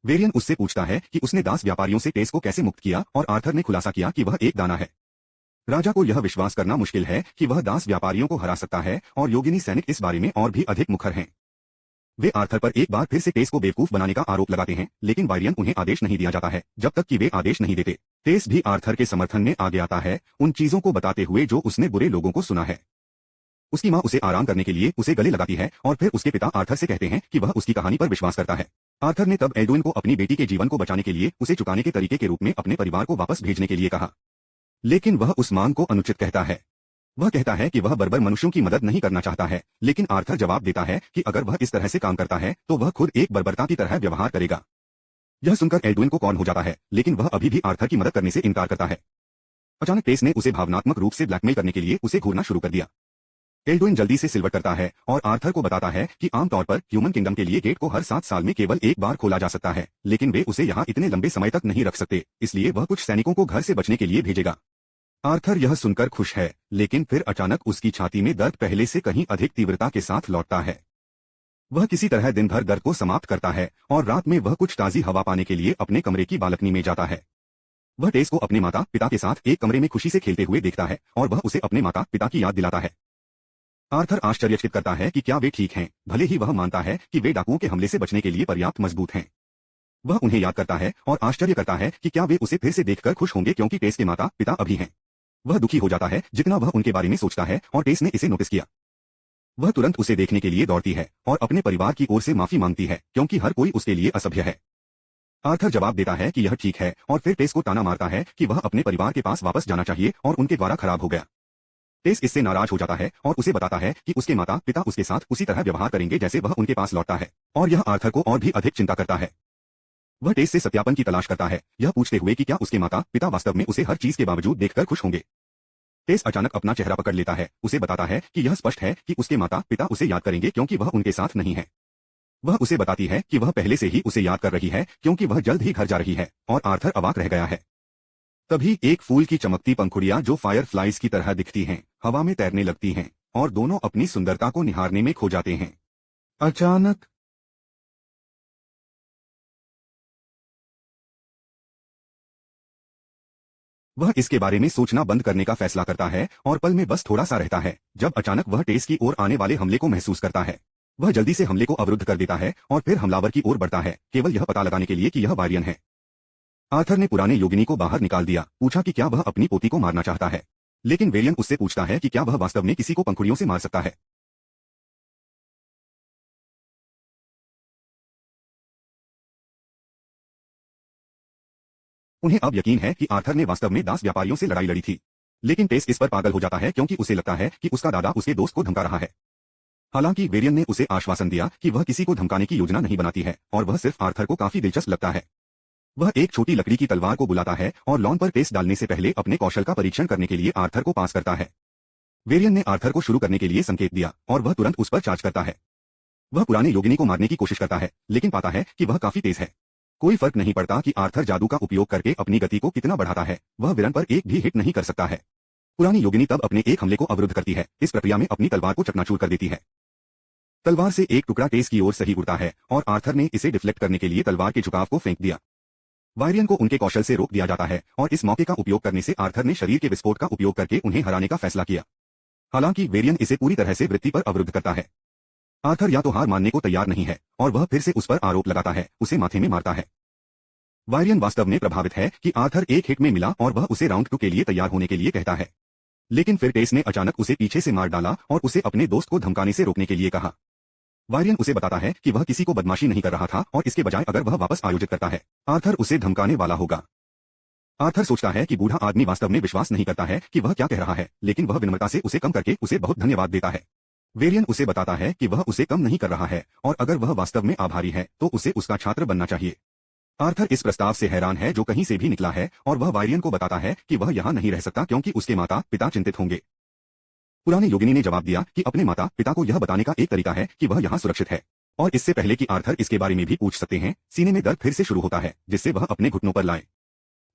वेरियन उससे पूछता है कि उसने दास व्यापारियों से टेस को कैसे मुक्त किया, और आर्थर ने खुलासा किया कि वह एक दाना है। राजा को यह विश्वास करना मुश्किल है कि वह दास व्यापारियों को हरा सकता है, और योगिनी सैनिक इस बारे में और भी अधिक मुखर हैं। वे आर्थर पर एक बार फिर से टेस को बेवकूफ बनाने का आरोप लगाते हैं, लेकिन वायरियन उन्हें आदेश नहीं दिया जाता है जब तक कि वे आदेश नहीं देते। टेस भी आर्थर के समर्थन में आगे आता है, उन चीजों को बताते हुए जो उसने बुरे लोगों को सुना है। उसकी माँ उसे आराम करने के लिए उसे गले लगाती है, और फिर उसके पिता आर्थर से कहते हैं कि वह उसकी कहानी पर विश्वास करता है। आर्थर ने तब एल्डुइन को अपनी बेटी के जीवन को बचाने के लिए उसे चुकाने के तरीके के रूप में अपने परिवार को वापस भेजने के लिए कहा, लेकिन वह उस मांग को अनुचित कहता है। वह कहता है कि वह बर्बर मनुष्यों की मदद नहीं करना चाहता है, लेकिन आर्थर जवाब देता है कि अगर वह इस तरह से काम करता है तो वह खुद एक बर्बरता की तरह व्यवहार करेगा। यह सुनकर एल्डुइन को कौन हो जाता है, लेकिन वह अभी भी आर्थर की मदद करने से इनकार करता है। अचानक टेस ने उसे भावनात्मक रूप से ब्लैकमेल करने के लिए उसे घूरना शुरू कर दिया। एल्डुइन जल्दी से सिलवट करता है और आर्थर को बताता है कि आमतौर पर ह्यूमन किंगडम के लिए गेट को हर 7 साल में केवल एक बार खोला जा सकता है, लेकिन वे उसे यहाँ इतने लंबे समय तक नहीं रख सकते, इसलिए वह कुछ सैनिकों को घर से बचने के लिए भेजेगा। आर्थर यह सुनकर खुश है, लेकिन फिर अचानक उसकी छाती में दर्द पहले से कहीं अधिक तीव्रता के साथ लौटता है। वह किसी तरह दिन भर दर्द को समाप्त करता है और रात में वह कुछ ताजी हवा पाने के लिए अपने कमरे की बालकनी में जाता है। वह टेस को अपने माता पिता के साथ एक कमरे में खुशी से खेलते हुए देखता है और वह उसे अपने माता पिता की याद दिलाता है। आर्थर आश्चर्यचकित करता है कि क्या वे ठीक हैं, भले ही वह मानता है कि वे डाकुओं के हमले से बचने के लिए पर्याप्त मजबूत हैं। वह उन्हें याद करता है और आश्चर्य करता है कि क्या वे उसे फिर से देखकर खुश होंगे क्योंकि टेस के माता पिता अभी हैं। वह दुखी हो जाता है जितना वह उनके बारे में सोचता है, और टेस ने इसे नोटिस किया। वह तुरंत उसे देखने के लिए दौड़ती है और अपने परिवार की ओर से माफी मांगती है क्योंकि हर कोई उसके लिए असभ्य है। आर्थर जवाब देता है कि यह ठीक है, और फिर टेस को ताना मारता है कि वह अपने परिवार के पास वापस जाना चाहिए और उनके द्वारा खराब हो गया। टेस इससे नाराज हो जाता है और उसे बताता है कि उसके माता पिता उसके साथ उसी तरह व्यवहार करेंगे जैसे वह उनके पास लौटता है, और यह आर्थर को और भी अधिक चिंता करता है। वह टेस से सत्यापन की तलाश करता है, यह पूछते हुए कि क्या उसके माता पिता वास्तव में उसे हर चीज के बावजूद देखकर खुश होंगे। टेस अचानक अपना चेहरा पकड़ लेता है, उसे बताता है कि यह स्पष्ट है कि उसके माता पिता उसे याद करेंगे क्योंकि वह उनके साथ नहीं है। वह उसे बताती है कि वह पहले से ही उसे याद कर रही है क्योंकि वह जल्द ही घर जा रही है, और आर्थर अवाक रह गया है। तभी एक फूल की चमकती पंखुड़ियां जो फायरफ्लाइज की तरह दिखती हैं, हवा में तैरने लगती हैं, और दोनों अपनी सुंदरता को निहारने में खो जाते हैं। अचानक वह इसके बारे में सोचना बंद करने का फैसला करता है और पल में बस थोड़ा सा रहता है जब अचानक वह टेस की ओर आने वाले हमले को महसूस करता है। वह जल्दी से हमले को अवरुद्ध कर देता है और फिर हमलावर की ओर बढ़ता है, केवल यह पता लगाने के लिए कि यह वायरियन है। आर्थर ने पुराने योगिनी को बाहर निकाल दिया, पूछा कि क्या वह अपनी पोती को मारना चाहता है, लेकिन वेरियन उससे पूछता है कि क्या वह वास्तव में किसी को पंखुड़ियों से मार सकता है। उन्हें अब यकीन है कि आर्थर ने वास्तव में दास व्यापारियों से लड़ाई लड़ी थी, लेकिन टेस इस पर पागल हो जाता है क्योंकि उसे लगता है कि उसका दादा उसके दोस्त को धमका रहा है। हालांकि वेरियन ने उसे आश्वासन दिया कि वह किसी को धमकाने की योजना नहीं बनाती है, और वह सिर्फ आर्थर को काफी दिलचस्प लगता है। वह एक छोटी लकड़ी की तलवार को बुलाता है और लॉन पर टेस डालने से पहले अपने कौशल का परीक्षण करने के लिए आर्थर को पास करता है। वेरियन ने आर्थर को शुरू करने के लिए संकेत दिया और वह तुरंत उस पर चार्ज करता है। वह पुराने योगिनी को मारने की कोशिश करता है, लेकिन पाता है कि वह काफी तेज है। कोई फर्क नहीं पड़ता कि आर्थर जादू का उपयोग करके अपनी गति को कितना बढ़ाता है, वह विरन पर एक भी हिट नहीं कर सकता है। पुरानी योगिनी तब अपने एक हमले को अवरुद्ध करती है, इस प्रक्रिया में अपनी तलवार को चकनाचूर कर देती है। तलवार से एक टुकड़ा टेस की ओर सही उड़ता है और आर्थर ने इसे डिफ्लेक्ट करने के लिए तलवार के झुकाव को फेंक दिया। वायरियन को उनके कौशल से रोक दिया जाता है और इस मौके का उपयोग करने से आर्थर ने शरीर के विस्फोट का उपयोग करके उन्हें हराने का फैसला किया। हालांकि वेरियन इसे पूरी तरह से वृत्ति पर अवरुद्ध करता है। आर्थर या तो हार मानने को तैयार नहीं है और वह फिर से उस पर आरोप लगाता है, उसे माथे में मारता है। वायरियन वास्तव में प्रभावित है कि आर्थर एक हिट में मिला और वह उसे राउंड 2 के लिए तैयार होने के लिए कहता है। लेकिन फिर टेस ने अचानक उसे पीछे से मार डाला और उसे अपने दोस्त को धमकाने से रोकने के लिए कहा। वायरियन उसे बताता है कि वह किसी को बदमाशी नहीं कर रहा था और इसके बजाय अगर वह वापस आयोजित करता है, आर्थर उसे धमकाने वाला होगा। आर्थर सोचता है कि बूढ़ा आदमी वास्तव में विश्वास नहीं करता है कि वह क्या कह रहा है, लेकिन वह विनम्रता से उसे कम करके उसे बहुत धन्यवाद देता है। वेरियन उसे बताता है कि वह उसे कम नहीं कर रहा है और अगर वह वास्तव में आभारी है तो उसे उसका छात्र बनना चाहिए। आर्थर इस प्रस्ताव से हैरान है जो कहीं से भी निकला है और वह वायरियन को बताता है कि वह यहाँ नहीं रह सकता क्योंकि उसके माता पिता चिंतित होंगे। पुरानी योगिनी ने जवाब दिया कि अपने माता पिता को यह बताने का एक तरीका है कि वह यहाँ सुरक्षित है और इससे पहले कि आर्थर इसके बारे में भी पूछ सकते हैं, सीने में दर्द फिर से शुरू होता है जिससे वह अपने घुटनों पर लाए।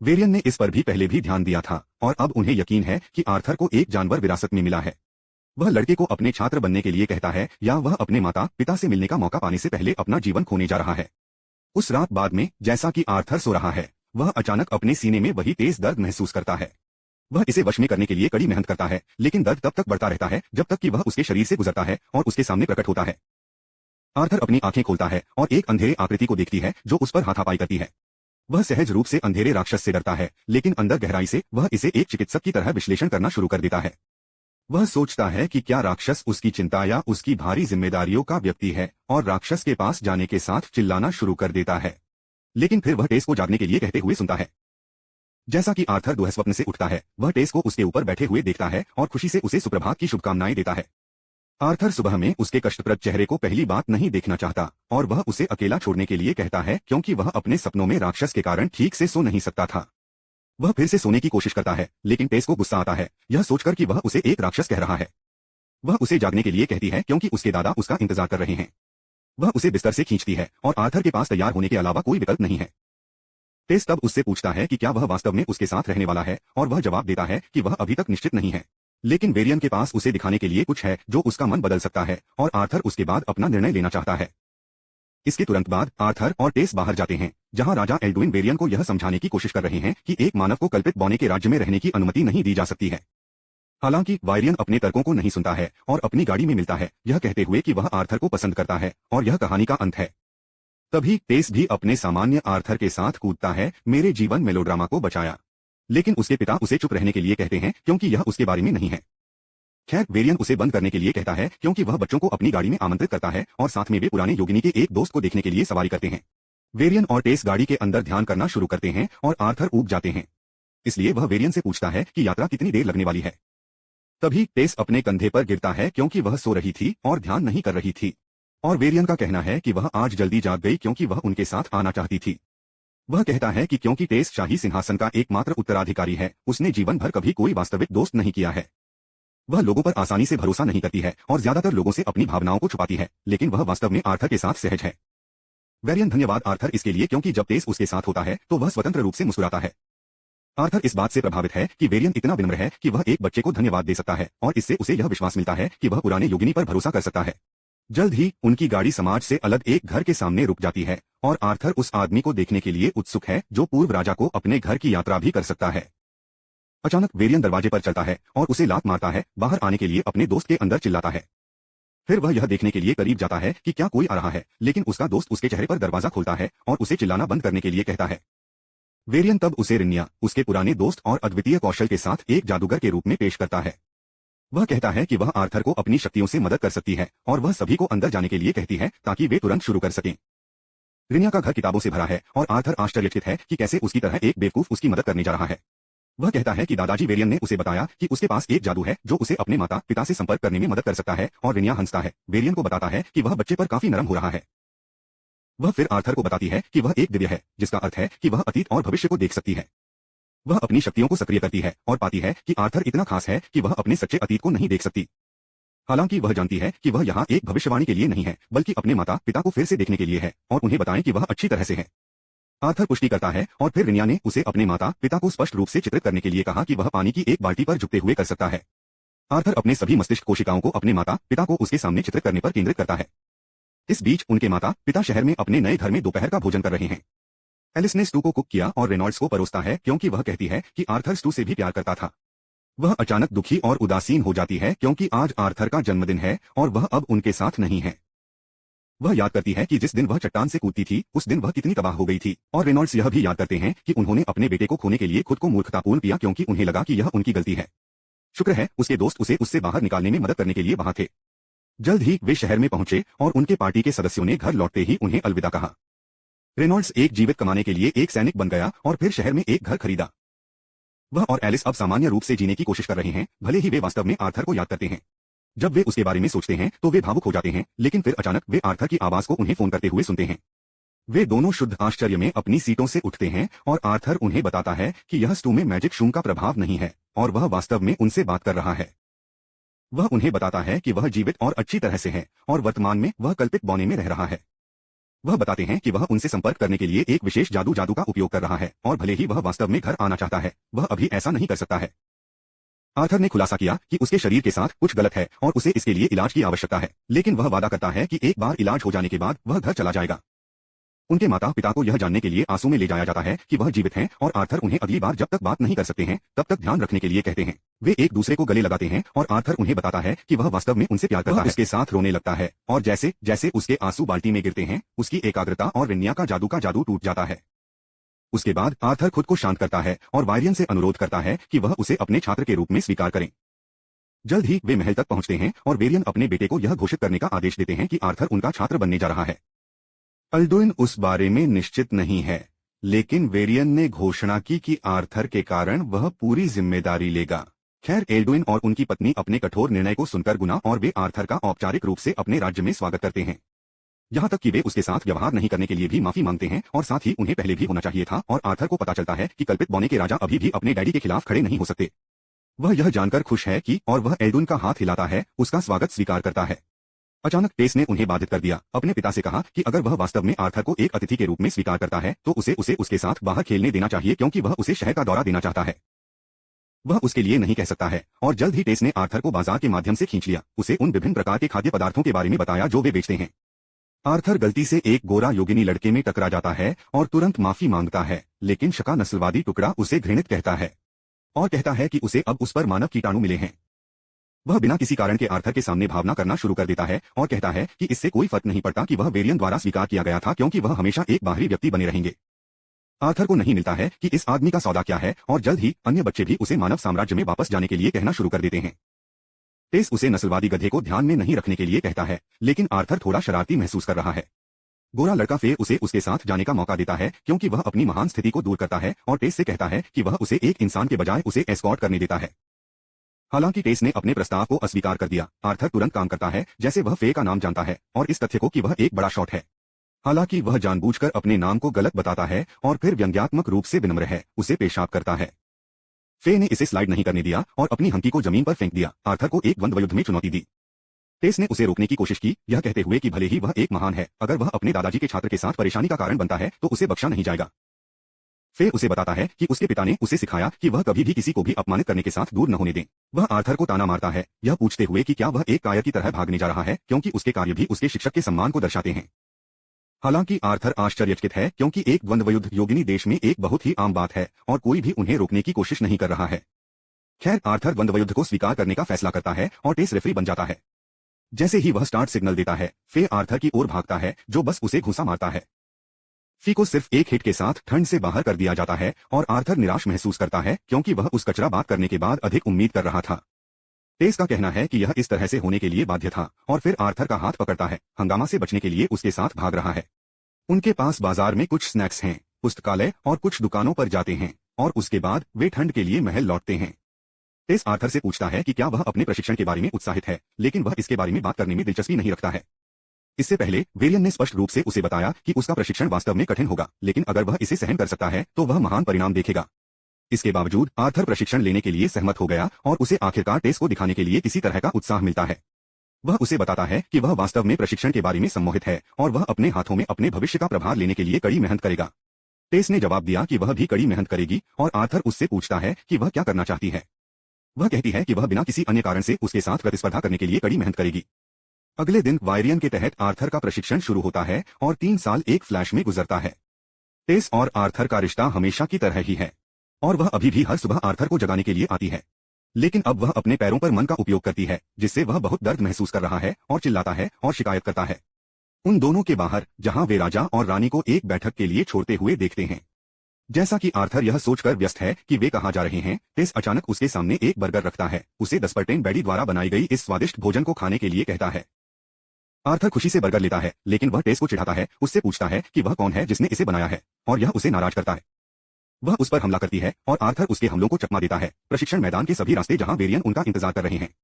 वेरियन ने इस पर भी पहले भी ध्यान दिया था और अब उन्हें यकीन है कि आर्थर को एक जानवर विरासत में मिला है। वह लड़के को अपने छात्र बनने के लिए कहता है या वह अपने माता पिता से मिलने का मौका पाने से पहले अपना जीवन खोने जा रहा है। उस रात बाद में जैसा कि आर्थर सो रहा है, वह अचानक अपने सीने में वही तेज दर्द महसूस करता है। वह इसे वश में करने के लिए कड़ी मेहनत करता है, लेकिन दर्द तब तक बढ़ता रहता है जब तक कि वह उसके शरीर से गुजरता है और उसके सामने प्रकट होता है। आर्थर अपनी आंखें खोलता है और एक अंधेरे आकृति को देखती है जो उस पर हाथापाई करती है। वह सहज रूप से अंधेरे राक्षस से डरता है, लेकिन अंदर गहराई से वह इसे एक चिकित्सक की तरह विश्लेषण करना शुरू कर देता है। वह सोचता है कि क्या राक्षस उसकी चिंता या उसकी भारी जिम्मेदारियों का व्यक्ति है और राक्षस के पास जाने के साथ चिल्लाना शुरू कर देता है। लेकिन फिर वह टेस को जागने के लिए कहते हुए सुनता है। जैसा कि आर्थर दुःस्वप्न से उठता है, वह टेस को उसके ऊपर बैठे हुए देखता है और खुशी से उसे सुप्रभात की शुभकामनाएं देता है। आर्थर सुबह में उसके कष्टप्रद चेहरे को पहली बात नहीं देखना चाहता और वह उसे अकेला छोड़ने के लिए कहता है क्योंकि वह अपने सपनों में राक्षस के कारण ठीक से सो नहीं सकता था। वह फिर से सोने की कोशिश करता है, लेकिन टेस को गुस्सा आता है यह सोचकर कि वह उसे एक राक्षस कह रहा है। वह उसे जागने के लिए कहती है क्योंकि उसके दादा उसका इंतजार कर रहे हैं। वह उसे बिस्तर से खींचती है और आर्थर के पास तैयार होने के अलावा कोई विकल्प नहीं है। टेस तब उससे पूछता है कि क्या वह वास्तव में उसके साथ रहने वाला है और वह जवाब देता है कि वह अभी तक निश्चित नहीं है, लेकिन वेरियन के पास उसे दिखाने के लिए कुछ है जो उसका मन बदल सकता है और आर्थर उसके बाद अपना निर्णय लेना चाहता है। इसके तुरंत बाद आर्थर और टेस बाहर जाते हैं, जहां राजा एल्डुइन वेरियन को यह समझाने की कोशिश कर रहे हैं कि एक मानव को कल्पित बौने के राज्य में रहने की अनुमति नहीं दी जा सकती है। हालांकि वायरियन अपने तर्कों को नहीं सुनता है और अपनी गाड़ी में मिलता है, यह कहते हुए कि वह आर्थर को पसंद करता है और यह कहानी का अंत है। तभी टेस भी अपने सामान्य आर्थर के साथ कूदता है, मेरे जीवन मेलोड्रामा को बचाया। लेकिन उसके पिता उसे चुप रहने के लिए कहते हैं क्योंकि यह उसके बारे में नहीं है। खैर, वेरियन उसे बंद करने के लिए कहता है क्योंकि वह बच्चों को अपनी गाड़ी में आमंत्रित करता है और साथ में वे पुराने योगिनी के एक दोस्त को देखने के लिए सवारी करते हैं। वेरियन और टेस गाड़ी के अंदर ध्यान करना शुरू करते हैं और आर्थर ऊब जाते हैं, इसलिए वह वेरियन से पूछता है कि यात्रा कितनी देर लगने वाली है। तभी टेस अपने कंधे पर गिरता है क्योंकि वह सो रही थी और ध्यान नहीं कर रही थी, और वेरियन का कहना है कि वह आज जल्दी जाग गई क्योंकि वह उनके साथ आना चाहती थी। वह कहता है कि क्योंकि टेस शाही सिंहासन का एकमात्र उत्तराधिकारी है, उसने जीवन भर कभी कोई वास्तविक दोस्त नहीं किया है। वह लोगों पर आसानी से भरोसा नहीं करती है और ज्यादातर लोगों से अपनी भावनाओं को छुपाती है, लेकिन वह वास्तव में आर्थर के साथ सहज है। वेरियन धन्यवाद आर्थर इसके लिए क्योंकि जब टेस उसके साथ होता है तो वह स्वतंत्र रूप से मुस्कुराता है। आर्थर इस बात से प्रभावित है कि वेरियन इतना विनम्र है कि वह एक बच्चे को धन्यवाद दे सकता है और इससे उसे यह विश्वास मिलता है कि वह पुराने योगिनी पर भरोसा कर सकता है। जल्द ही उनकी गाड़ी समाज से अलग एक घर के सामने रुक जाती है और आर्थर उस आदमी को देखने के लिए उत्सुक है जो पूर्व राजा को अपने घर की यात्रा भी कर सकता है। अचानक वेरियन दरवाजे पर चलता है और उसे लात मारता है, बाहर आने के लिए अपने दोस्त के अंदर चिल्लाता है। फिर वह यह देखने के लिए करीब जाता है कि क्या कोई आ रहा है, लेकिन उसका दोस्त उसके चेहरे पर दरवाजा खोलता है और उसे चिल्लाना बंद करने के लिए कहता है। वेरियन तब उसे रिन्या, उसके पुराने दोस्त और अद्वितीय कौशल के साथ एक जादूगर के रूप में पेश करता है। वह कहता है कि वह आर्थर को अपनी शक्तियों से मदद कर सकती है और वह सभी को अंदर जाने के लिए कहती है ताकि वे तुरंत शुरू कर सकें। रिन्या का घर किताबों से भरा है और आर्थर आश्चर्यचकित है कि कैसे उसकी तरह एक बेवकूफ उसकी मदद करने जा रहा है। वह कहता है कि दादाजी वेरियन ने उसे बताया कि उसके पास एक जादू है जो उसे अपने माता पिता से संपर्क करने में मदद कर सकता है, और रिन्या हंसता है, वेरियन को बताता है कि वह बच्चे पर काफी नरम हो रहा है। वह फिर आर्थर को बताती है कि वह एक दिव्य है, जिसका अर्थ है कि वह अतीत और भविष्य को देख सकती है। वह अपनी शक्तियों को सक्रिय करती है और पाती है कि आर्थर इतना खास है कि वह अपने सच्चे अतीत को नहीं देख सकती। हालांकि वह जानती है कि वह यहाँ एक भविष्यवाणी के लिए नहीं है, बल्कि अपने माता पिता को फिर से देखने के लिए है और उन्हें बताएं कि वह अच्छी तरह से है। आर्थर पुष्टि करता है और फिर रिनिया ने उसे अपने माता पिता को स्पष्ट रूप से चित्रित करने के लिए कहा कि वह पानी की एक बाल्टी पर झुकते हुए कर सकता है। आर्थर अपने सभी मस्तिष्क कोशिकाओं को अपने माता पिता को उसके सामने चित्रित करने पर केंद्रित करता है। इस बीच उनके माता पिता शहर में अपने नए घर में दोपहर का भोजन कर रहे हैं। एलिस ने स्टू को कुक किया और रेनॉल्ड्स को परोसता है क्योंकि वह कहती है कि आर्थर स्टू से भी प्यार करता था। वह अचानक दुखी और उदासीन हो जाती है क्योंकि आज आर्थर का जन्मदिन है और वह अब उनके साथ नहीं है। वह याद करती है कि जिस दिन वह चट्टान से कूदती थी उस दिन वह कितनी तबाह हो गई थी, और रेनॉल्ड्स यह भी याद करते हैं कि उन्होंने अपने बेटे को खोने के लिए खुद को मूर्खतापूर्ण किया क्योंकि उन्हें लगा कि यह उनकी गलती है। शुक्र है उसके दोस्त उसे उससे बाहर निकालने में मदद करने के लिए वहां थे। जल्द ही वे शहर में पहुंचे और उनके पार्टी के सदस्यों ने घर लौटते ही उन्हें अलविदा कहा। रेनॉल्ड्स एक जीवित कमाने के लिए एक सैनिक बन गया और फिर शहर में एक घर खरीदा। वह और एलिस अब सामान्य रूप से जीने की कोशिश कर रहे हैं, भले ही वे वास्तव में आर्थर को याद करते हैं। जब वे उसके बारे में सोचते हैं तो वे भावुक हो जाते हैं, लेकिन फिर अचानक वे आर्थर की आवाज को उन्हें फोन करते हुए सुनते हैं। वे दोनों शुद्ध आश्चर्य में अपनी सीटों से उठते हैं और आर्थर उन्हें बताता है कि यह स्टू में मैजिक शूम का प्रभाव नहीं है और वह वास्तव में उनसे बात कर रहा है। वह उन्हें बताता है कि वह जीवित और अच्छी तरह से है और वर्तमान में वह कल्पित बौने में रह रहा है। वह बताते हैं कि वह उनसे संपर्क करने के लिए एक विशेष जादू का उपयोग कर रहा है और भले ही वह वास्तव में घर आना चाहता है, वह अभी ऐसा नहीं कर सकता है। आर्थर ने खुलासा किया कि उसके शरीर के साथ कुछ गलत है और उसे इसके लिए इलाज की आवश्यकता है, लेकिन वह वादा करता है कि एक बार इलाज हो जाने के बाद वह घर चला जाएगा। उनके माता पिता को यह जानने के लिए आंसू में ले जाया जाता है कि वह जीवित हैं और आर्थर उन्हें अगली बार जब तक बात नहीं कर सकते हैं तब तक ध्यान रखने के लिए कहते हैं। वे एक दूसरे को गले लगाते हैं और आर्थर उन्हें बताता है कि वह वास्तव में उनसे प्यार करता है। उसके साथ रोने लगता है और जैसे जैसे उसके आंसू बाल्टी में गिरते हैं उसकी एकाग्रता और रिनिया का जादू टूट जाता है। उसके बाद आर्थर खुद को शांत करता है और वायरियन से अनुरोध करता है कि वह उसे अपने छात्र के रूप में स्वीकार करें। जल्द ही वे महल तक पहुंचते हैं और वेरियन अपने बेटे को यह घोषित करने का आदेश देते हैं कि आर्थर उनका छात्र बनने जा रहा है। अल्डुइन उस बारे में निश्चित नहीं है, लेकिन वेरियन ने घोषणा की कि आर्थर के कारण वह पूरी जिम्मेदारी लेगा। खैर, एल्डुइन और उनकी पत्नी अपने कठोर निर्णय को सुनकर गुना और वे आर्थर का औपचारिक रूप से अपने राज्य में स्वागत करते हैं। यहाँ तक कि वे उसके साथ व्यवहार नहीं करने के लिए भी माफी मांगते हैं और साथ ही उन्हें पहले भी होना चाहिए था, और आर्थर को पता चलता है कि कल्पित बौने के राजा अभी भी अपने डैडी के खिलाफ खड़े नहीं हो सकते। वह यह जानकर खुश है कि और वह एल्डुइन का हाथ हिलाता है, उसका स्वागत स्वीकार करता है। अचानक टेस ने उन्हें बाधित कर दिया। अपने पिता से कहा कि अगर वह वास्तव में आर्थर को एक अतिथि के रूप में स्वीकार करता है तो उसे उसके साथ बाहर खेलने देना चाहिए क्योंकि वह उसे शहर का दौरा देना चाहता है। वह उसके लिए नहीं कह सकता है, और जल्द ही टेस ने आर्थर को बाजार के माध्यम से खींच लिया, उसे उन विभिन्न प्रकार के खाद्य पदार्थों के बारे में बताया जो वे बेचते हैं। आर्थर गलती से एक गोरा योगिनी लड़के में टकरा जाता है और तुरंत माफी मांगता है, लेकिन शका नस्लवादी टुकड़ा उसे घृणित कहता है और कहता है कि उसे अब उस पर मानव कीटाणु मिले हैं। वह बिना किसी कारण के आर्थर के सामने भावना करना शुरू कर देता है और कहता है कि इससे कोई फर्क नहीं पड़ता कि वह वेरियन द्वारा स्वीकार किया गया था क्योंकि वह हमेशा एक बाहरी व्यक्ति बने रहेंगे। आर्थर को नहीं मिलता है कि इस आदमी का सौदा क्या है, और जल्द ही अन्य बच्चे भी उसे मानव साम्राज्य में वापस जाने के लिए कहना शुरू कर देते हैं। टेस उसे नस्लवादी गधे को ध्यान में नहीं रखने के लिए कहता है, लेकिन आर्थर थोड़ा शरारती महसूस कर रहा है। गोरा लड़का फे उसे उसके साथ जाने का मौका देता है क्योंकि वह अपनी महान स्थिति को दूर करता है और टेस से कहता है कि वह उसे एक इंसान के बजाय उसे एस्कॉर्ट करने देता है। हालांकि टेस ने अपने प्रस्ताव को अस्वीकार कर दिया। आर्थर तुरंत काम करता है जैसे वह फे का नाम जानता है और इस तथ्य को कि वह एक बड़ा शॉट है। हालांकि वह जानबूझकर अपने नाम को गलत बताता है और फिर व्यंग्यात्मक रूप से विनम्र है, उसे पेशाब करता है। फे ने इसे स्लाइड नहीं करने दिया और अपनी हंकी को जमीन पर फेंक दिया। आर्थर को एक द्वंद्व युद्ध में चुनौती दी। टेस ने उसे रोकने की कोशिश की, यह कहते हुए कि भले ही वह एक महान है, अगर वह अपने दादाजी के छात्र के साथ परेशानी का कारण बनता है तो उसे बख्शा नहीं जाएगा। फे उसे बताता है कि उसके पिता ने उसे सिखाया कि वह कभी भी किसी को भी अपमानित करने के साथ दूर न होने दें। वह आर्थर को ताना मारता है, यह पूछते हुए कि क्या वह एक कायर की तरह भागने जा रहा है क्योंकि उसके कार्य भी उसके शिक्षक के सम्मान को दर्शाते हैं। हालांकि आर्थर आश्चर्यचकित है क्योंकि एक द्वंद्वयुद्ध योगिनी देश में एक बहुत ही आम बात है और कोई भी उन्हें रोकने की कोशिश नहीं कर रहा है। खैर, आर्थर द्वंद्वयुद्ध को स्वीकार करने का फैसला करता है और टेस रेफरी बन जाता है। जैसे ही वह स्टार्ट सिग्नल देता है, फे आर्थर की ओर भागता है जो बस उसे घुसा मारता है। फी को सिर्फ एक हिट के साथ ठंड से बाहर कर दिया जाता है और आर्थर निराश महसूस करता है क्योंकि वह उस कचरा बात करने के बाद अधिक उम्मीद कर रहा था। टेस का कहना है कि यह इस तरह से होने के लिए बाध्य था और फिर आर्थर का हाथ पकड़ता है, हंगामा से बचने के लिए उसके साथ भाग रहा है। उनके पास बाजार में कुछ स्नैक्स हैं, पुस्तकालय और कुछ दुकानों पर जाते हैं और उसके बाद वे ठंड के लिए महल लौटते हैं। टेस आर्थर से पूछता है कि क्या वह अपने प्रशिक्षण के बारे में उत्साहित है, लेकिन वह इसके बारे में बात करने में दिलचस्पी नहीं रखता है। इससे पहले वेरियन ने स्पष्ट रूप से उसे बताया कि उसका प्रशिक्षण वास्तव में कठिन होगा, लेकिन अगर वह इसे सहन कर सकता है तो वह महान परिणाम देखेगा। इसके बावजूद आर्थर प्रशिक्षण लेने के लिए सहमत हो गया और उसे आखिरकार टेस को दिखाने के लिए किसी तरह का उत्साह मिलता है। वह उसे बताता है कि वह वास्तव में प्रशिक्षण के बारे में सम्मोहित है और वह अपने हाथों में अपने भविष्य का प्रभार लेने के लिए कड़ी मेहनत करेगा। टेस ने जवाब दिया कि वह भी कड़ी मेहनत करेगी और आर्थर उससे पूछता है कि वह क्या करना चाहती है। वह कहती है कि वह बिना किसी अन्य कारण से उसके साथ प्रतिस्पर्धा करने के लिए कड़ी मेहनत करेगी। अगले दिन वायरियन के तहत आर्थर का प्रशिक्षण शुरू होता है और 3 साल एक फ्लैश में गुजरता है। टेस और आर्थर का रिश्ता हमेशा की तरह ही है और वह अभी भी हर सुबह आर्थर को जगाने के लिए आती है। लेकिन अब वह अपने पैरों पर मन का उपयोग करती है, जिससे वह बहुत दर्द महसूस कर रहा है और चिल्लाता है और शिकायत करता है। उन दोनों के बाहर, जहां वे राजा और रानी को एक बैठक के लिए छोड़ते हुए देखते हैं। जैसा कि आर्थर यह सोचकर व्यस्त है कि वे कहां जा रहे हैं, टेस अचानक उसके सामने एक बर्गर रखता है, उसे दसपर्टेन बेडी द्वारा बनाई गई इस स्वादिष्ट भोजन को खाने के लिए कहता है। आर्थर खुशी से बर्गर लेता है, लेकिन वह टेस को चिढ़ाता है, उससे पूछता है कि वह कौन है जिसने इसे बनाया है, और यह उसे नाराज करता है। वह उस पर हमला करती है और आर्थर उसके हमलों को चकमा देता है। प्रशिक्षण मैदान के सभी रास्ते जहां वेरियन उनका इंतजार कर रहे हैं।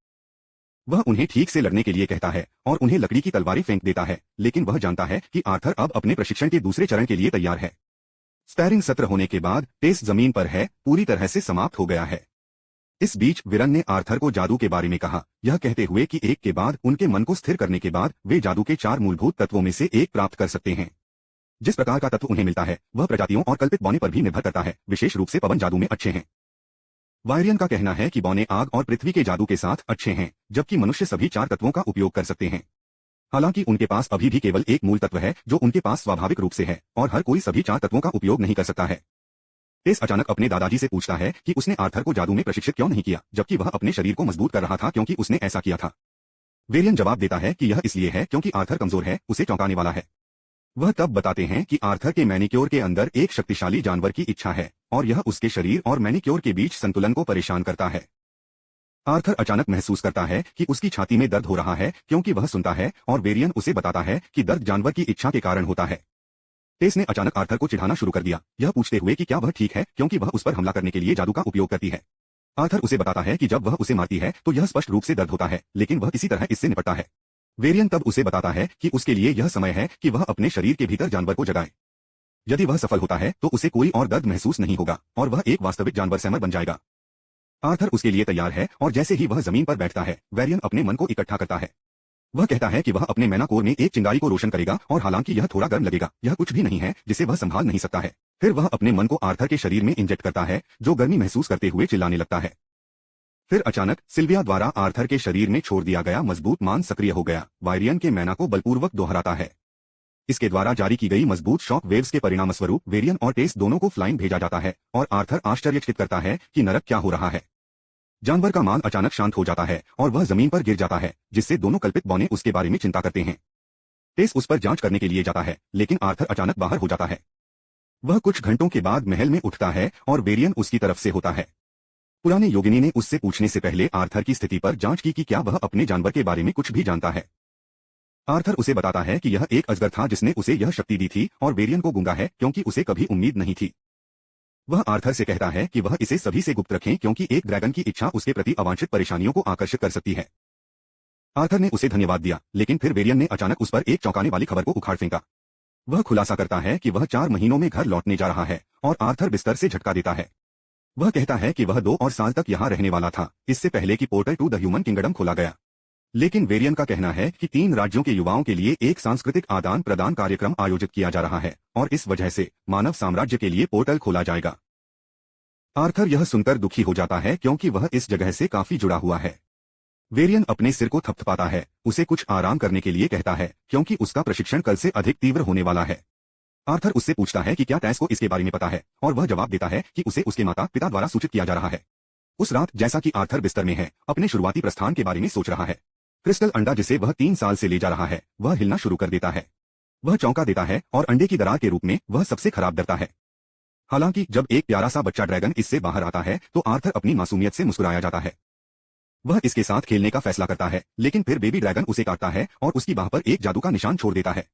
वह उन्हें ठीक से लड़ने के लिए कहता है और उन्हें लकड़ी की तलवारें फेंक देता है, लेकिन वह जानता है कि आर्थर अब अपने प्रशिक्षण के दूसरे चरण के लिए तैयार है। स्पैरिंग सत्र होने के बाद टेस जमीन पर है, पूरी तरह से समाप्त हो गया है। इस बीच विरन ने आर्थर को जादू के बारे में कहा, यह कहते हुए कि एक के बाद उनके मन को स्थिर करने के बाद वे जादू के 4 मूलभूत तत्वों में से एक प्राप्त कर सकते हैं। जिस प्रकार का तत्व उन्हें मिलता है वह प्रजातियों और कल्पित बौने पर भी निर्भर करता है, विशेष रूप से पवन जादू में अच्छे हैं। वायरियन का कहना है कि बौने आग और पृथ्वी के जादू के साथ अच्छे हैं, जबकि मनुष्य सभी 4 तत्वों का उपयोग कर सकते हैं। हालांकि उनके पास अभी भी केवल एक मूल तत्व है जो उनके पास स्वाभाविक रूप से है, और हर कोई सभी 4 तत्वों का उपयोग नहीं कर सकता है। टेस अचानक अपने दादाजी से पूछता है कि उसने आर्थर को जादू में प्रशिक्षित क्यों नहीं किया, जबकि वह अपने शरीर को मजबूत कर रहा था क्योंकि उसने ऐसा किया था। वेरियन जवाब देता है कि यह इसलिए है क्योंकि आर्थर कमजोर है, उसे चौंकाने वाला है। वह तब बताते हैं कि आर्थर के मैनिक्योर के अंदर एक शक्तिशाली जानवर की इच्छा है और यह उसके शरीर और मैनिक्योर के बीच संतुलन को परेशान करता है। आर्थर अचानक महसूस करता है कि उसकी छाती में दर्द हो रहा है क्योंकि वह सुनता है और वेरियन उसे बताता है कि दर्द जानवर की इच्छा के कारण होता है। टेस ने अचानक आर्थर को चिढ़ाना शुरू कर दिया, यह पूछते हुए कि क्या वह ठीक है क्योंकि वह उस पर हमला करने के लिए जादू का उपयोग करती है। आर्थर उसे बताता है कि जब वह उसे मारती है तो यह स्पष्ट रूप से दर्द होता है, लेकिन वह इसी तरह इससे निपटता है। वेरियन तब उसे बताता है कि उसके लिए यह समय है कि वह अपने शरीर के भीतर जानवर को जगाए। यदि वह सफल होता है तो उसे कोई और दर्द महसूस नहीं होगा और वह एक वास्तविक जानवर सैमर बन जाएगा। आर्थर उसके लिए तैयार है और जैसे ही वह जमीन पर बैठता है, वेरियन अपने मन को इकट्ठा करता है। वह कहता है कि वह अपने मैनाकोर में एक चिंगारी को रोशन करेगा और हालांकि यह थोड़ा गर्म लगेगा, यह कुछ भी नहीं है जिसे वह संभाल नहीं सकता है। फिर वह अपने मन को आर्थर के शरीर में इंजेक्ट करता है, जो गर्मी महसूस करते हुए चिल्लाने लगता है। फिर अचानक सिल्विया द्वारा आर्थर के शरीर में छोड़ दिया गया मजबूत मान सक्रिय हो गया, वायरियन के मैना को बलपूर्वक दोहराता है। इसके द्वारा जारी की गई मजबूत शॉक वेव्स के परिणामस्वरूप वेरियन और टेस दोनों को फ्लाइंग भेजा जाता है और आर्थर आश्चर्यचकित करता है कि नरक क्या हो रहा है। जानवर का मान अचानक शांत हो जाता है और वह जमीन पर गिर जाता है, जिससे दोनों कल्पित बौने उसके बारे में चिंता करते हैं। टेस उस पर जांच करने के लिए जाता है, लेकिन आर्थर अचानक बाहर हो जाता है। वह कुछ घंटों के बाद महल में उठता है और वेरियन उसकी तरफ से होता है। पुराने योगिनी ने उससे पूछने से पहले आर्थर की स्थिति पर जांच की कि क्या वह अपने जानवर के बारे में कुछ भी जानता है। आर्थर उसे बताता है कि यह एक अजगर था जिसने उसे यह शक्ति दी थी और वेरियन को गूंगा है क्योंकि उसे कभी उम्मीद नहीं थी। वह आर्थर से कहता है कि वह इसे सभी से गुप्त रखें क्योंकि एक ड्रैगन की इच्छा उसके प्रति अवांछित परेशानियों को आकर्षित कर सकती है। आर्थर ने उसे धन्यवाद दिया, लेकिन फिर वेरियन ने अचानक उस पर एक चौंकाने वाली खबर को उखाड़ फेंका। वह खुलासा करता है कि वह 4 महीनों में घर लौटने जा रहा है और आर्थर बिस्तर से झटका देता है। वह कहता है कि वह 2 और साल तक यहाँ रहने वाला था, इससे पहले कि portal to the human kingdom खोला गया। लेकिन वेरियन का कहना है कि 3 राज्यों के युवाओं के लिए एक सांस्कृतिक आदान प्रदान कार्यक्रम आयोजित किया जा रहा है और इस वजह से मानव साम्राज्य के लिए पोर्टल खोला जाएगा। आर्थर यह सुनकर दुखी हो जाता है क्योंकि वह इस जगह से काफी जुड़ा हुआ है। वेरियन अपने सिर को थपथपाता है, उसे कुछ आराम करने के लिए कहता है क्योंकि उसका प्रशिक्षण कल से अधिक तीव्र होने वाला है। आर्थर उससे पूछता है कि क्या टेस को इसके बारे में पता है और वह जवाब देता है कि उसे उसके माता पिता द्वारा सूचित किया जा रहा है। उस रात जैसा कि आर्थर बिस्तर में है, अपने शुरुआती प्रस्थान के बारे में सोच रहा है। क्रिस्टल अंडा जिसे वह 3 साल से ले जा रहा है, वह हिलना शुरू कर देता है। वह चौंका देता है और अंडे की दरार के रूप में वह सबसे खराब डरता है। हालांकि जब एक प्यारा सा बच्चा ड्रैगन इससे बाहर आता है तो आर्थर अपनी मासूमियत से मुस्कुराया जाता है। वह इसके साथ खेलने का फैसला करता है, लेकिन फिर बेबी ड्रैगन उसे काटता है और उसकी बाह पर एक जादू का निशान छोड़ देता है।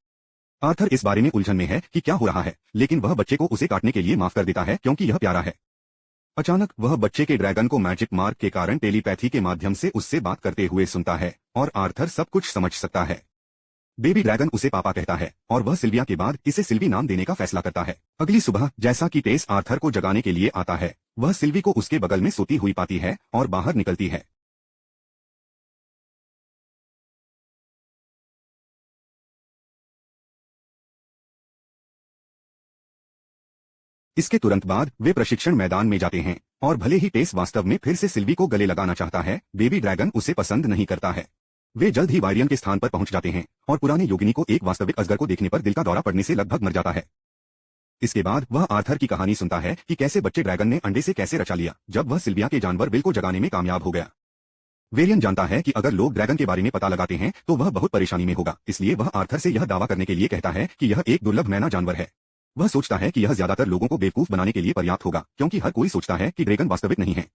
आर्थर इस बारे में उलझन में है कि क्या हो रहा है, लेकिन वह बच्चे को उसे काटने के लिए माफ कर देता है क्योंकि यह प्यारा है। अचानक वह बच्चे के ड्रैगन को मैजिक मार्क के कारण टेलीपैथी के माध्यम से उससे बात करते हुए सुनता है और आर्थर सब कुछ समझ सकता है। बेबी ड्रैगन उसे पापा कहता है और वह सिल्विया के बाद इसे सिल्वी नाम देने का फैसला करता है। अगली सुबह जैसा कि टेस आर्थर को जगाने के लिए आता है, वह सिल्वी को उसके बगल में सोती हुई पाती है और बाहर निकलती है। इसके तुरंत बाद वे प्रशिक्षण मैदान में जाते हैं और भले ही टेस वास्तव में फिर से सिल्वी को गले लगाना चाहता है, बेबी ड्रैगन उसे पसंद नहीं करता है। वे जल्द ही वायरियन के स्थान पर पहुंच जाते हैं और पुराने योगिनी को एक वास्तविक अजगर को देखने पर दिल का दौरा पड़ने से लगभग मर जाता है। इसके बाद वह आर्थर की कहानी सुनता है कि कैसे बच्चे ड्रैगन ने अंडे से कैसे रचा लिया जब वह सिल्विया के जानवर विल को जगाने में कामयाब हो गया। वेरियन जानता है कि अगर लोग ड्रैगन के बारे में पता लगाते हैं तो वह बहुत परेशानी में होगा, इसलिए वह आर्थर से यह दावा करने के लिए कहता है कि यह एक दुर्लभ मैना जानवर है। वह सोचता है कि यह ज्यादातर लोगों को बेवकूफ बनाने के लिए पर्याप्त होगा, क्योंकि हर कोई सोचता है कि ड्रैगन वास्तविक नहीं है।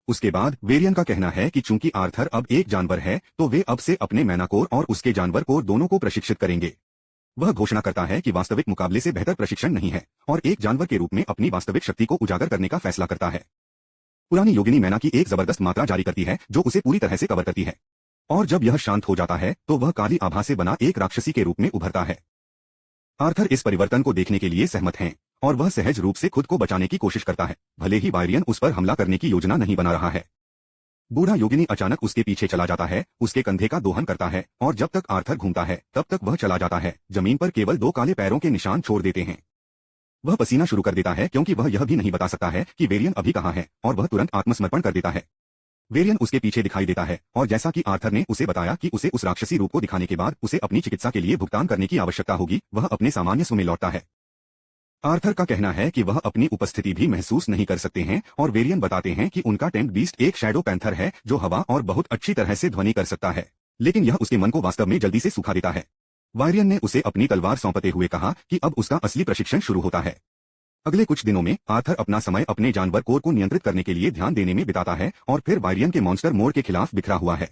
उसके बाद वेरियन का कहना है कि चूंकि आर्थर अब एक जानवर है तो वे अब से अपने मैनाकोर और उसके जानवर कोर दोनों को प्रशिक्षित करेंगे। वह घोषणा करता है कि वास्तविक मुकाबले से बेहतर प्रशिक्षण नहीं है और एक जानवर के रूप में अपनी वास्तविक शक्ति को उजागर करने का फैसला करता है। पुरानी योगिनी मैना की एक जबरदस्त मात्रा जारी करती है जो उसे पूरी तरह से कवर करती है, और जब यह शांत हो जाता है तो वह काली आभा से बना एक राक्षसी के रूप में उभरता है। आर्थर इस परिवर्तन को देखने के लिए सहमत हैं और वह सहज रूप से खुद को बचाने की कोशिश करता है, भले ही वायरियन उस पर हमला करने की योजना नहीं बना रहा है। बूढ़ा योगिनी अचानक उसके पीछे चला जाता है, उसके कंधे का दोहन करता है और जब तक आर्थर घूमता है तब तक वह चला जाता है। जमीन पर केवल 2 काले पैरों के निशान छोड़ देते हैं। वह पसीना शुरू कर देता है क्योंकि वह यह भी नहीं बता सकता है कि वेरियन अभी कहाँ है, और वह तुरंत आत्मसमर्पण कर देता है। वेरियन उसके पीछे दिखाई देता है और जैसा कि आर्थर ने उसे बताया कि उसे उस राक्षसी रूप को दिखाने के बाद उसे अपनी चिकित्सा के लिए भुगतान करने की आवश्यकता होगी, वह अपने सामान्य स्व में लौटता है। आर्थर का कहना है कि वह अपनी उपस्थिति भी महसूस नहीं कर सकते हैं और वेरियन बताते हैं कि उनका टेंट बीस्ट एक शैडो पैंथर है जो हवा और बहुत अच्छी तरह से ध्वनि कर सकता है, लेकिन यह उसके मन को वास्तव में जल्दी से सुखा देता है। वायरियन ने उसे अपनी तलवार सौंपते हुए कहा कि अब उसका असली प्रशिक्षण शुरू होता है। अगले कुछ दिनों में आर्थर अपना समय अपने जानवर कोर को नियंत्रित करने के लिए ध्यान देने में बिताता है और फिर वायरियन के मॉन्स्टर मोड के खिलाफ बिखरा हुआ है।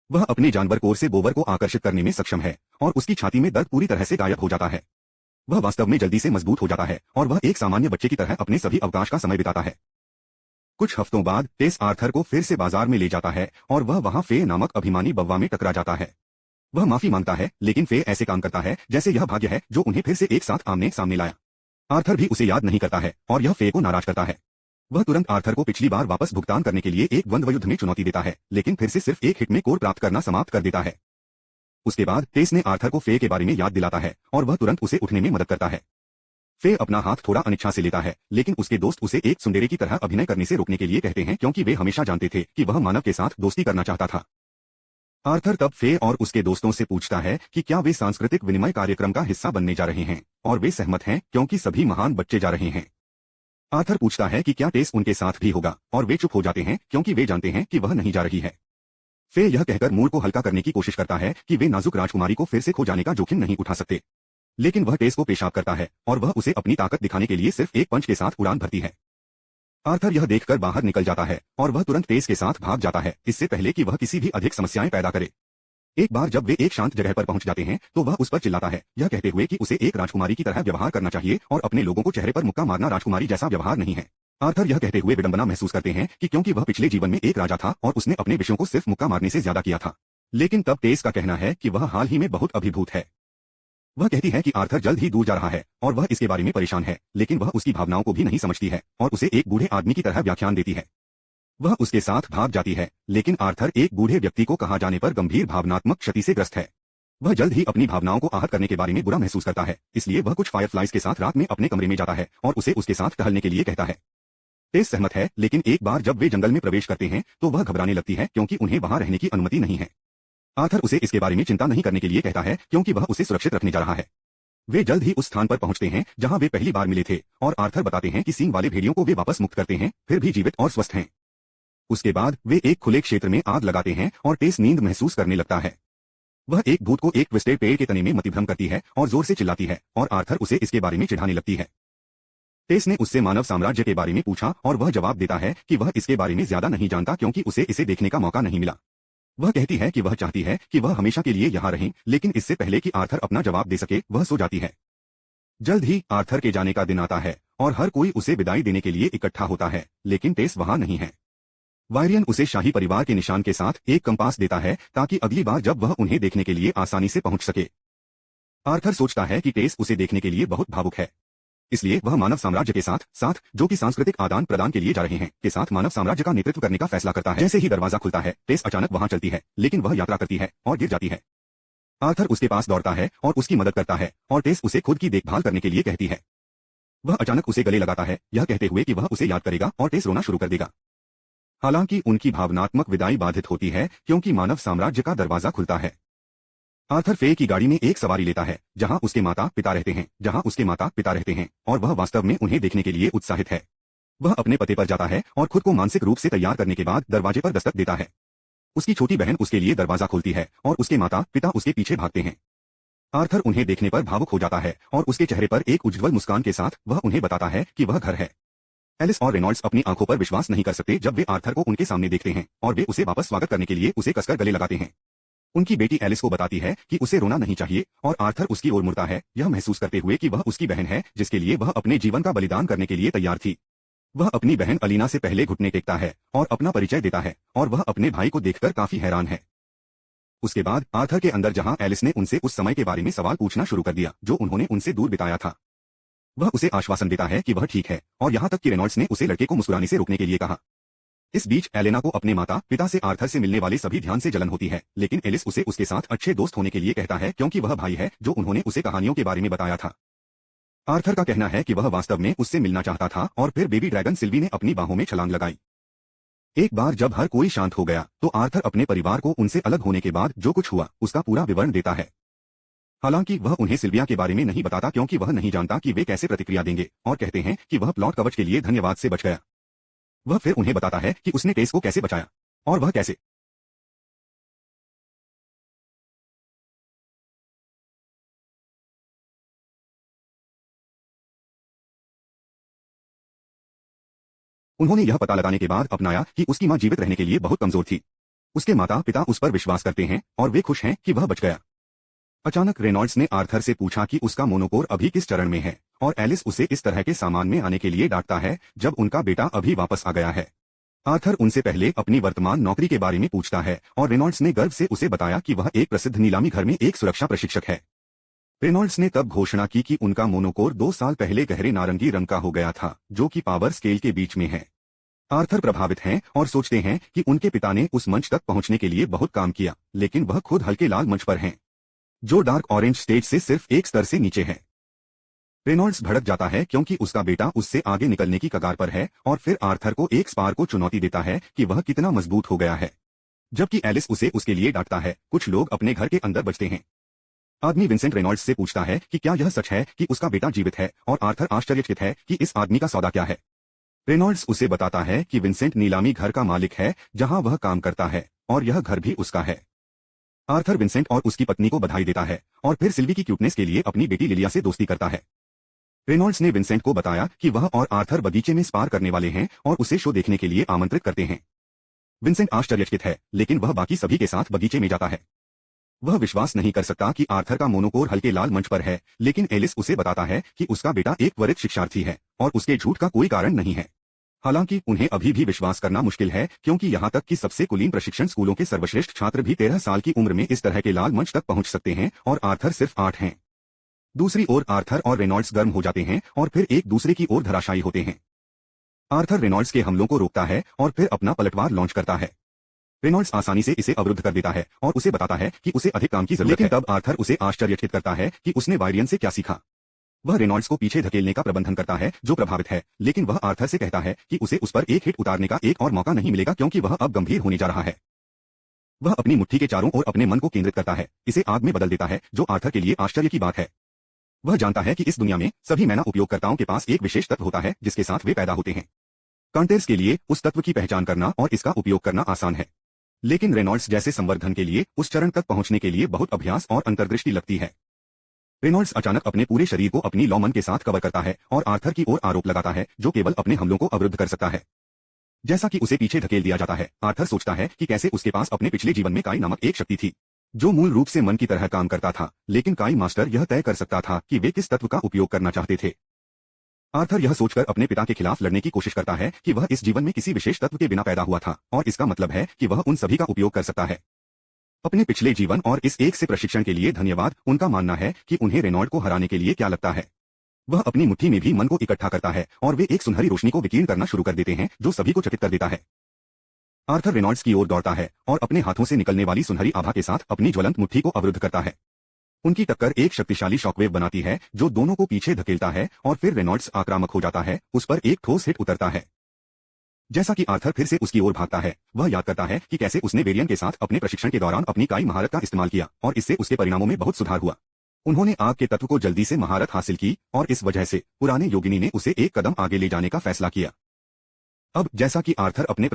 वह अपने जानवर कोर से बोवर को आकर्षित करने में सक्षम है और उसकी छाती में दर्द पूरी तरह से गायब हो जाता है। वह वास्तव में जल्दी से मजबूत हो जाता है और वह एक सामान्य बच्चे की तरह अपने सभी अवकाश का समय बिताता है। कुछ हफ्तों बाद टेस आर्थर को फिर से बाजार में ले जाता है और वह वहां फे नामक अभिमानी बव्वा में टकरा जाता है। वह माफी मांगता है, लेकिन फे ऐसे काम करता है जैसे यह भाग्य है जो उन्हें फिर से एक साथ आमने सामने लाया। आर्थर भी उसे याद नहीं करता है और यह फे को नाराज करता है। वह तुरंत आर्थर को पिछली बार वापस भुगतान करने के लिए एक द्वंद्व युद्ध में चुनौती देता है, लेकिन फिर से सिर्फ एक हिट में कोर प्राप्त करना समाप्त कर देता है। उसके बाद टेस ने आर्थर को फे के बारे में याद दिलाता है और वह तुरंत उसे उठने में मदद करता है। फे अपना हाथ थोड़ा अनिच्छा से लेता है, लेकिन उसके दोस्त उसे एक सुंदरी की तरह अभिनय करने से रोकने के लिए कहते हैं क्योंकि वे हमेशा जानते थे कि वह मानव के साथ दोस्ती करना चाहता था। आर्थर तब फे और उसके दोस्तों से पूछता है कि क्या वे सांस्कृतिक विनिमय कार्यक्रम का हिस्सा बनने जा रहे हैं, और वे सहमत हैं क्योंकि सभी महान बच्चे जा रहे हैं। आर्थर पूछता है कि क्या टेस उनके साथ भी होगा, और वे चुप हो जाते हैं क्योंकि वे जानते हैं कि वह नहीं जा रही है। फे यह कहकर मूड को हल्का करने की कोशिश करता है कि वे नाजुक राजकुमारी को फिर से खो जाने का जोखिम नहीं उठा सकते, लेकिन वह टेस को पेशाब करता है और वह उसे अपनी ताकत दिखाने के लिए सिर्फ एक पंच के साथ उड़ान भरती है। आर्थर यह देखकर बाहर निकल जाता है और वह तुरंत टेस के साथ भाग जाता है, इससे पहले कि वह किसी भी अधिक समस्याएं पैदा करे। एक बार जब वे एक शांत जगह पर पहुंच जाते हैं तो वह उस पर चिल्लाता है, यह कहते हुए कि उसे एक राजकुमारी की तरह व्यवहार करना चाहिए और अपने लोगों को चेहरे पर मुक्का मारना राजकुमारी जैसा व्यवहार नहीं है। आर्थर यह कहते हुए विडंबना महसूस करते हैं कि क्योंकि वह पिछले जीवन में एक राजा था और उसने अपने विषयों को सिर्फ मुक्का मारने से ज्यादा किया था, लेकिन तब टेस का कहना है कि वह हाल ही में बहुत अभिभूत है। वह कहती है कि आर्थर जल्द ही दूर जा रहा है और वह इसके बारे में परेशान है, लेकिन वह उसकी भावनाओं को भी नहीं समझती है और उसे एक बूढ़े आदमी की तरह व्याख्यान देती है। वह उसके साथ भाग जाती है, लेकिन आर्थर एक बूढ़े व्यक्ति को कहा जाने पर गंभीर भावनात्मक क्षति से ग्रस्त है। वह जल्द ही अपनी भावनाओं को आहत करने के बारे में बुरा महसूस करता है, इसलिए वह कुछ फायरफ्लाइज के साथ रात में अपने कमरे में जाता है और उसे उसके साथ टहलने के लिए कहता है। टेस सहमत है, लेकिन एक बार जब वे जंगल में प्रवेश करते हैं तो वह घबराने लगती है क्योंकि उन्हें वहां रहने की अनुमति नहीं है। आर्थर उसे इसके बारे में चिंता नहीं करने के लिए कहता है क्योंकि वह उसे सुरक्षित रखने जा रहा है। वे जल्द ही उस स्थान पर पहुंचते हैं जहां वे पहली बार मिले थे और आर्थर बताते हैं कि सींग वाले भेड़ियों को वे वापस मुक्त करते हैं, फिर भी जीवित और स्वस्थ हैं। उसके बाद वे एक खुले क्षेत्र में आग लगाते हैं और टेस नींद महसूस करने लगता है। वह एक भूत को एक ट्विस्टेड पेड़ के तने में मतिभ्रम करती है और जोर से चिल्लाती है और आर्थर उसे इसके बारे में चिढ़ाने लगती है। टेस ने उससे मानव साम्राज्य के बारे में पूछा और वह जवाब देता है कि वह इसके बारे में ज्यादा नहीं जानता क्योंकि उसे इसे देखने का मौका नहीं मिला। वह कहती है कि वह चाहती है कि वह हमेशा के लिए यहाँ रहें, लेकिन इससे पहले कि आर्थर अपना जवाब दे सके वह सो जाती है। जल्द ही आर्थर के जाने का दिन आता है और हर कोई उसे विदाई देने के लिए इकट्ठा होता है, लेकिन टेस वहां नहीं है। वायरियन उसे शाही परिवार के निशान के साथ एक कंपास देता है ताकि अगली बार जब वह उन्हें देखने के लिए आसानी से पहुंच सके। आर्थर सोचता है कि टेस उसे देखने के लिए बहुत भावुक है, इसलिए वह मानव साम्राज्य के साथ जो कि सांस्कृतिक आदान प्रदान के लिए जा रहे हैं के साथ मानव साम्राज्य का नेतृत्व करने का फैसला करता है। जैसे ही दरवाजा खुलता है टेस अचानक वहां चलती है, लेकिन वह यात्रा करती है और गिर जाती है। आर्थर उसके पास दौड़ता है और उसकी मदद करता है और टेस उसे खुद की देखभाल करने के लिए कहती है। वह अचानक उसे गले लगाता है, यह कहते हुए कि वह उसे याद करेगा और टेस रोना शुरू कर देगा। हालांकि उनकी भावनात्मक विदाई बाधित होती है क्योंकि मानव साम्राज्य का दरवाजा खुलता है। आर्थर फे की गाड़ी में एक सवारी लेता है जहां उसके माता पिता रहते हैं और वह वास्तव में उन्हें देखने के लिए उत्साहित है। वह अपने पते पर जाता है और खुद को मानसिक रूप से तैयार करने के बाद दरवाजे पर दस्तक देता है। उसकी छोटी बहन उसके लिए दरवाजा खोलती है और उसके माता पिता उसके पीछे भागते हैं। आर्थर उन्हें देखने पर भावुक हो जाता है और उसके चेहरे पर एक उज्ज्वल मुस्कान के साथ वह उन्हें बताता है कि वह घर है। एलिस और रेनॉल्ड्स अपनी आंखों पर विश्वास नहीं कर सकते जब वे आर्थर को उनके सामने देखते हैं और वे उसे वापस स्वागत करने के लिए उसे कसकर गले लगाते हैं। उनकी बेटी एलिस को बताती है कि उसे रोना नहीं चाहिए और आर्थर उसकी ओर मुड़ता है, यह महसूस करते हुए कि वह उसकी बहन है जिसके लिए वह अपने जीवन का बलिदान करने के लिए तैयार थी। वह अपनी बहन अलीना से पहले घुटने टेकता है और अपना परिचय देता है और वह अपने भाई को देखकर काफी हैरान है। उसके बाद आर्थर के अंदर जहां एलिस ने उनसे उस समय के बारे में सवाल पूछना शुरू कर दिया जो उन्होंने उनसे दूर बिताया था। वह उसे आश्वासन देता है कि वह ठीक है और यहां तक कि रेनॉल्ड्स ने उसे लड़के को मुस्कुराने से रोकने के लिए कहा। इस बीच एलेना को अपने माता पिता से आर्थर से मिलने वाले सभी ध्यान से जलन होती है, लेकिन एलिस उसे उसके साथ अच्छे दोस्त होने के लिए कहता है क्योंकि वह भाई है जो उन्होंने उसे कहानियों के बारे में बताया था। आर्थर का कहना है कि वह वास्तव में उससे मिलना चाहता था और फिर बेबी ड्रैगन सिल्वी ने अपनी बाहों में छलांग लगाई। एक बार जब हर कोई शांत हो गया तो आर्थर अपने परिवार को उनसे अलग होने के बाद जो कुछ हुआ उसका पूरा विवरण देता है। हालांकि वह उन्हें सिल्विया के बारे में नहीं बताता क्योंकि वह नहीं जानता कि वे कैसे प्रतिक्रिया देंगे और कहते हैं कि वह प्लॉट कवच के लिए धन्यवाद से बच गया। वह फिर उन्हें बताता है कि उसने टेस को कैसे बचाया और वह कैसे उन्होंने यह पता लगाने के बाद अपनाया कि उसकी मां जीवित रहने के लिए बहुत कमजोर थी। उसके माता पिता उस पर विश्वास करते हैं और वे खुश हैं कि वह बच गया। अचानक रेनॉल्ड्स ने आर्थर से पूछा कि उसका मोनोकोर अभी किस चरण में है और एलिस उसे इस तरह के सामान में आने के लिए डांटता है जब उनका बेटा अभी वापस आ गया है। आर्थर उनसे पहले अपनी वर्तमान नौकरी के बारे में पूछता है और रेनॉल्ड्स ने गर्व से उसे बताया कि वह एक प्रसिद्ध नीलामी घर में एक सुरक्षा प्रशिक्षक है। रेनॉल्ड्स ने तब घोषणा की कि उनका मोनोकोर 2 साल पहले गहरे नारंगी रंग का हो गया था जो कि पावर स्केल के बीच में है। आर्थर प्रभावित हैं और सोचते हैं कि उनके पिता ने उस मंच तक पहुंचने के लिए बहुत काम किया, लेकिन वह खुद हल्के लाल मंच पर हैं जो डार्क ऑरेंज स्टेज से सिर्फ एक स्तर से नीचे है। रेनॉल्ड्स भड़क जाता है क्योंकि उसका बेटा उससे आगे निकलने की कगार पर है और फिर आर्थर को एक स्पार को चुनौती देता है कि वह कितना मजबूत हो गया है। जबकि एलिस उसे उसके लिए डांटता है, कुछ लोग अपने घर के अंदर बचते हैं। आदमी विंसेंट रेनॉल्ड्स से पूछता है कि क्या यह सच है कि उसका बेटा जीवित है और आर्थर आश्चर्यचकित है कि इस आदमी का सौदा क्या है। रेनॉल्ड्स उसे बताता है कि विंसेंट नीलामी घर का मालिक है जहां वह काम करता है और यह घर भी उसका है। आर्थर विंसेंट और उसकी पत्नी को बधाई देता है और फिर सिल्वी की क्यूटनेस के लिए अपनी बेटी लिलिया से दोस्ती करता है। रेनॉल्ड्स ने विंसेंट को बताया कि वह और आर्थर बगीचे में स्पार करने वाले हैं और उसे शो देखने के लिए आमंत्रित करते हैं। विंसेंट आश्चर्यचकित है, लेकिन वह बाकी सभी के साथ बगीचे में जाता है। वह विश्वास नहीं कर सकता कि आर्थर का मोनोकोर हल्के लाल मंच पर है, लेकिन एलिस उसे बताता है कि उसका बेटा एक त्वरित शिक्षार्थी है और उसके झूठ का कोई कारण नहीं है। हालांकि उन्हें अभी भी विश्वास करना मुश्किल है क्योंकि यहां तक कि सबसे कुलीन प्रशिक्षण स्कूलों के सर्वश्रेष्ठ छात्र भी 13 साल की उम्र में इस तरह के लाल मंच तक पहुंच सकते हैं और आर्थर सिर्फ 8 हैं। दूसरी ओर आर्थर और रेनॉल्ड्स गर्म हो जाते हैं और फिर एक दूसरे की ओर धराशायी होते हैं। आर्थर रेनॉल्ड्स के हमलों को रोकता है और फिर अपना पलटवार लॉन्च करता है। रेनॉल्ड्स आसानी से इसे अवरुद्ध कर देता है और उसे बताता है कि उसे अधिक काम की जरूरत है। तब आर्थर उसे आश्चर्यचकित करता है कि उसने वायरियन से क्या सीखा। वह रेनॉल्ड्स को पीछे धकेलने का प्रबंधन करता है जो प्रभावित है, लेकिन वह आर्थर से कहता है कि उसे उस पर एक हिट उतारने का एक और मौका नहीं मिलेगा क्योंकि वह अब गंभीर होने जा रहा है। वह अपनी मुट्ठी के चारों ओर अपने मन को केंद्रित करता है, इसे आग में बदल देता है जो आर्थर के लिए आश्चर्य की बात है। वह जानता है कि इस दुनिया में सभी मैना उपयोगकर्ताओं के पास एक विशेष तत्व होता है जिसके साथ वे पैदा होते हैं। कांटेर्स के लिए उस तत्व की पहचान करना और इसका उपयोग करना आसान है, लेकिन रेनॉल्ड्स जैसे संवर्धन के लिए उस चरण तक पहुंचने के लिए बहुत अभ्यास और अंतर्दृष्टि लगती है। रेनॉल्ड्स अचानक अपने पूरे शरीर को अपनी लॉमन के साथ कवर करता है और आर्थर की ओर आरोप लगाता है जो केवल अपने हमलों को अवरुद्ध कर सकता है। जैसा कि उसे पीछे धकेल दिया जाता है, आर्थर सोचता है कि कैसे उसके पास अपने पिछले जीवन में काई नामक एक शक्ति थी जो मूल रूप से मन की तरह काम करता था, लेकिन काई मास्टर यह तय कर सकता था कि वे किस तत्व का उपयोग करना चाहते थे। आर्थर यह सोचकर अपने पिता के खिलाफ लड़ने की कोशिश करता है कि वह इस जीवन में किसी विशेष तत्व के बिना पैदा हुआ था और इसका मतलब है कि वह उन सभी का उपयोग कर सकता है। अपने पिछले जीवन और इस एक से प्रशिक्षण के लिए धन्यवाद। उनका मानना है कि उन्हें रेनॉल्ड को हराने के लिए क्या लगता है। वह अपनी मुट्ठी में भी मन को इकट्ठा करता है और वे एक सुनहरी रोशनी को विकीर्ण करना शुरू कर देते हैं जो सभी को चकित कर देता है। आर्थर रेनॉल्ड्स की ओर दौड़ता है और अपने हाथों से निकलने वाली सुनहरी आभा के साथ अपनी ज्वलंत मुट्ठी को अवरुद्ध करता है। उनकी टक्कर एक शक्तिशाली शॉकवेव बनाती है जो दोनों को पीछे धकेलता है और फिर रेनॉल्ड्स आक्रामक हो जाता है, उस पर एक ठोस हिट उतरता है। जैसा कि आर्थर फिर से उसकी ओर भागता है, वह याद करता है कि कैसे उसने वेरियन के साथ अपने प्रशिक्षण के दौरान अपनी काई महारत का इस्तेमाल किया और इससे उसके परिणामों में बहुत सुधार हुआ। उन्होंने आग के तत्व को जल्दी से महारत हासिल की और इस वजह से पुराने योगिनी ने उसे एक कदम आगे ले जाने का फैसला किया। अब जैसा कि आर्थर अपने